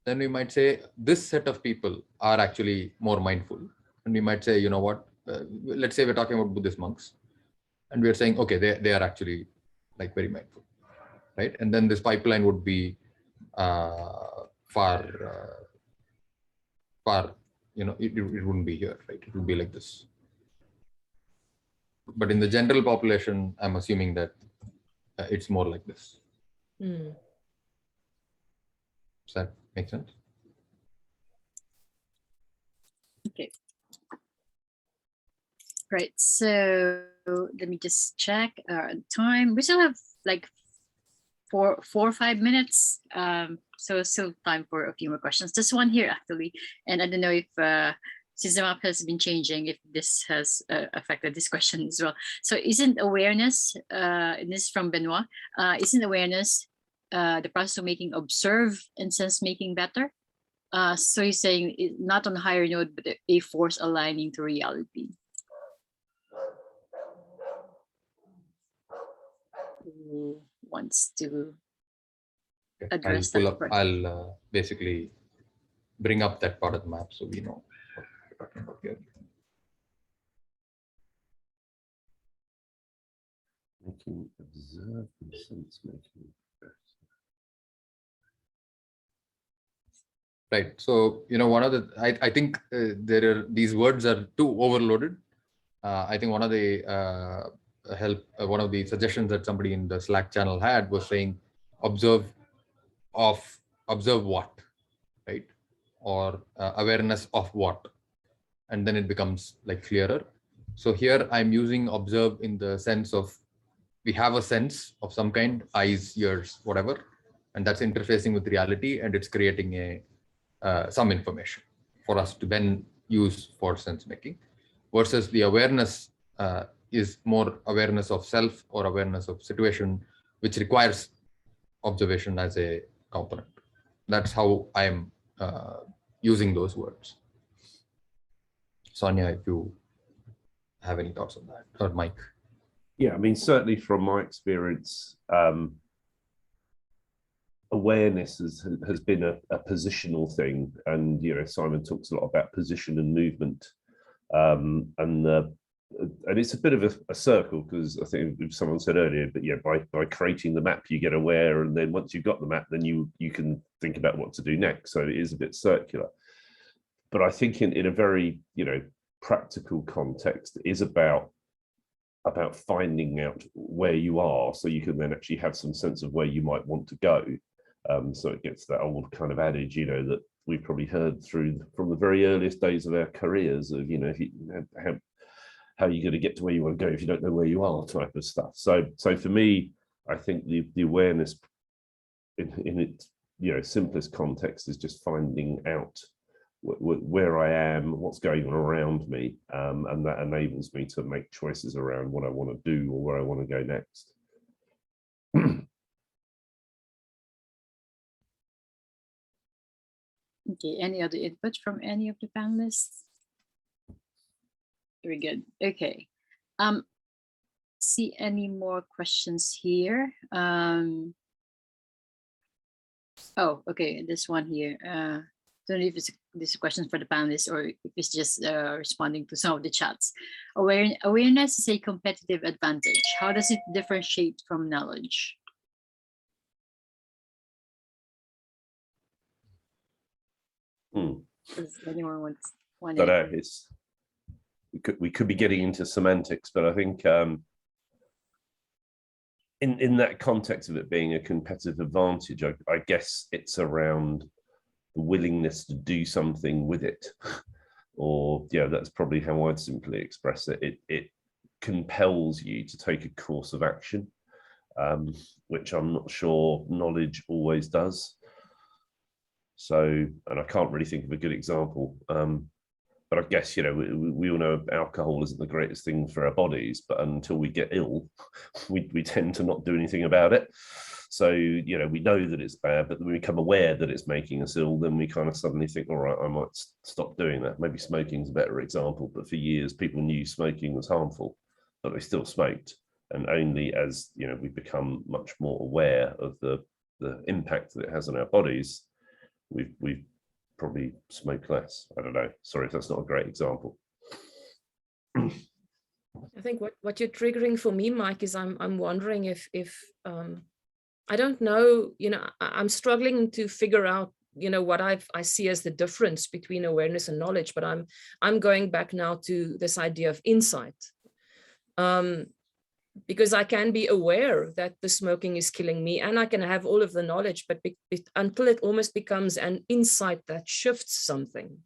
then we might say this set of people are actually more mindful. And we might say, you know what, let's say we're talking about Buddhist monks, and we're saying, okay, they are actually like very mindful, right? And then this pipeline would be far, it wouldn't be here, right? It would be like this. But in the general population, I'm assuming that it's more like this. Does that make sense? Okay. Right. So let me just check time. We still have like four or 5 minutes. So still time for a few more questions. This one here actually, and I don't know if since the map has been changing, if this has affected this question as well. So isn't awareness, and this is from Benoit, isn't awareness the process of making observe and sense making better? So he's saying not on a higher node, but a force aligning to reality. Who wants to address I'll pull that up, part? I'll basically bring up that part of the map so we know what we're talking about here. Making observe and sense making. Right. So, one of the, I think these words are too overloaded. I think one of the one of the suggestions that somebody in the Slack channel had was saying, observe what, right? Or awareness of what, and then it becomes like clearer. So here I'm using observe in the sense of we have a sense of some kind, eyes, ears, whatever, and that's interfacing with reality, and it's creating a some information for us to then use for sense making, versus the awareness is more awareness of self or awareness of situation, which requires observation as a component. That's how I'm using those words. Sonia, if you have any thoughts on that, or Mike. Yeah, I mean, certainly from my experience, awareness has been a positional thing, and Simon talks a lot about position and movement, and it's a bit of a circle, because I think someone said earlier, but yeah, by creating the map you get aware, and then once you've got the map, then you can think about what to do next. So it is a bit circular, but I think in a very practical context, it is about finding out where you are, so you can then actually have some sense of where you might want to go. So it gets that old kind of adage, that we've probably heard from the very earliest days of our careers of, how are you going to get to where you want to go if you don't know where you are, type of stuff. So for me, I think the awareness in its simplest context is just finding out where I am, what's going on around me, and that enables me to make choices around what I want to do or where I want to go next. Okay, any other input from any of the panelists? Very good. Okay. See any more questions here? Oh, okay, this one here. don't know if this is a question for the panelists or if it's just responding to some of the chats. Awareness is a competitive advantage. How does it differentiate from knowledge? Does anyone want I don't know. We could be getting into semantics, but I think in that context of it being a competitive advantage, I guess it's around the willingness to do something with it, or that's probably how I'd simply express it. It compels you to take a course of action, which I'm not sure knowledge always does. So, and I can't really think of a good example. But I guess, we all know alcohol isn't the greatest thing for our bodies, but until we get ill, we tend to not do anything about it. So, we know that it's bad, but when we become aware that it's making us ill, then we kind of suddenly think, all right, I might stop doing that. Maybe smoking's a better example, but for years, people knew smoking was harmful, but they still smoked. And only as, we become much more aware of the impact that it has on our bodies, we've probably smoke less. I don't know. Sorry if that's not a great example. I think what you're triggering for me, Mike, is I'm wondering if I don't know, I'm struggling to figure out, what I see as the difference between awareness and knowledge, but I'm going back now to this idea of insight. Because I can be aware that the smoking is killing me and I can have all of the knowledge, but until it almost becomes an insight that shifts something,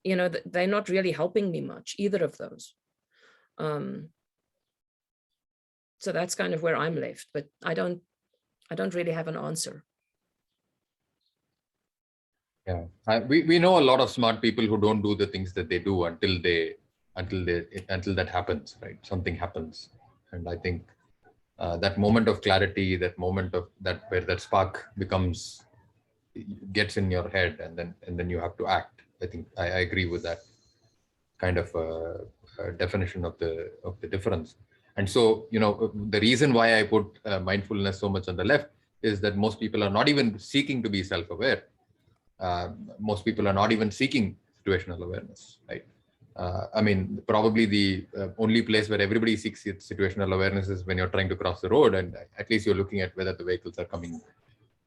they're not really helping me much, either of those. So that's kind of where I'm left, but I don't really have an answer. Yeah, we know a lot of smart people who don't do the things that they do until that happens, right? Something happens. And I think that moment of clarity, that moment of where that spark gets in your head, and then you have to act. I think I agree with that kind of definition of the difference. And so, the reason why I put mindfulness so much on the left is that most people are not even seeking to be self-aware. Most people are not even seeking situational awareness, right? Probably the only place where everybody seeks situational awareness is when you're trying to cross the road, and at least you're looking at whether the vehicles are coming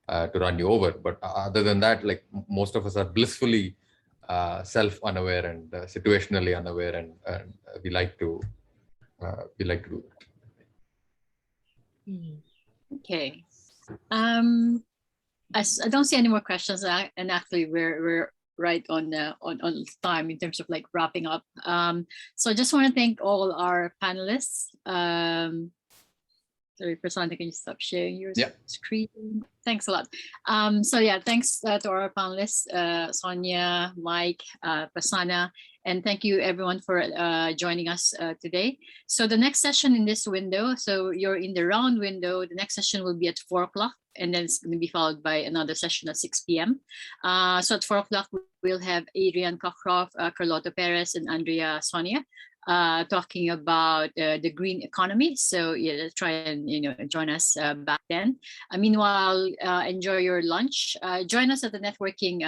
to run you over. But other than that, like, most of us are blissfully self-unaware and situationally unaware, and we like to do that. Okay. I don't see any more questions, and actually we're right on time in terms of like wrapping up. So I just want to thank all our panelists. Sorry, Prasanna, can you stop sharing your screen? Thanks a lot. So yeah, thanks to our panelists, Sonia, Mike, Prasanna, and thank you everyone for joining us today. So the next session in this window, so you're in the round window, the next session will be at 4 o'clock, and then it's going to be followed by another session at 6 p.m. So at 4 o'clock, we'll have Adrian Cockcroft, Carlota Perez, and Andrea Sonia talking about the green economy. So yeah, try and join us back then. Meanwhile, enjoy your lunch. Join us at the networking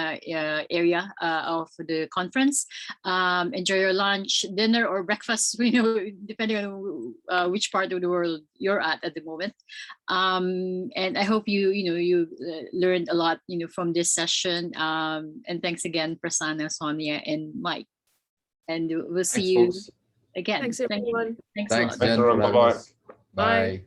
area of the conference. Enjoy your lunch, dinner, or breakfast. Depending on which part of the world you're at the moment. And I hope you learned a lot from this session. And thanks again, Prasanna, Sonia, and Mike. And we'll see you again. Thanks, everyone. Thanks a lot. Jen, for having us. Bye.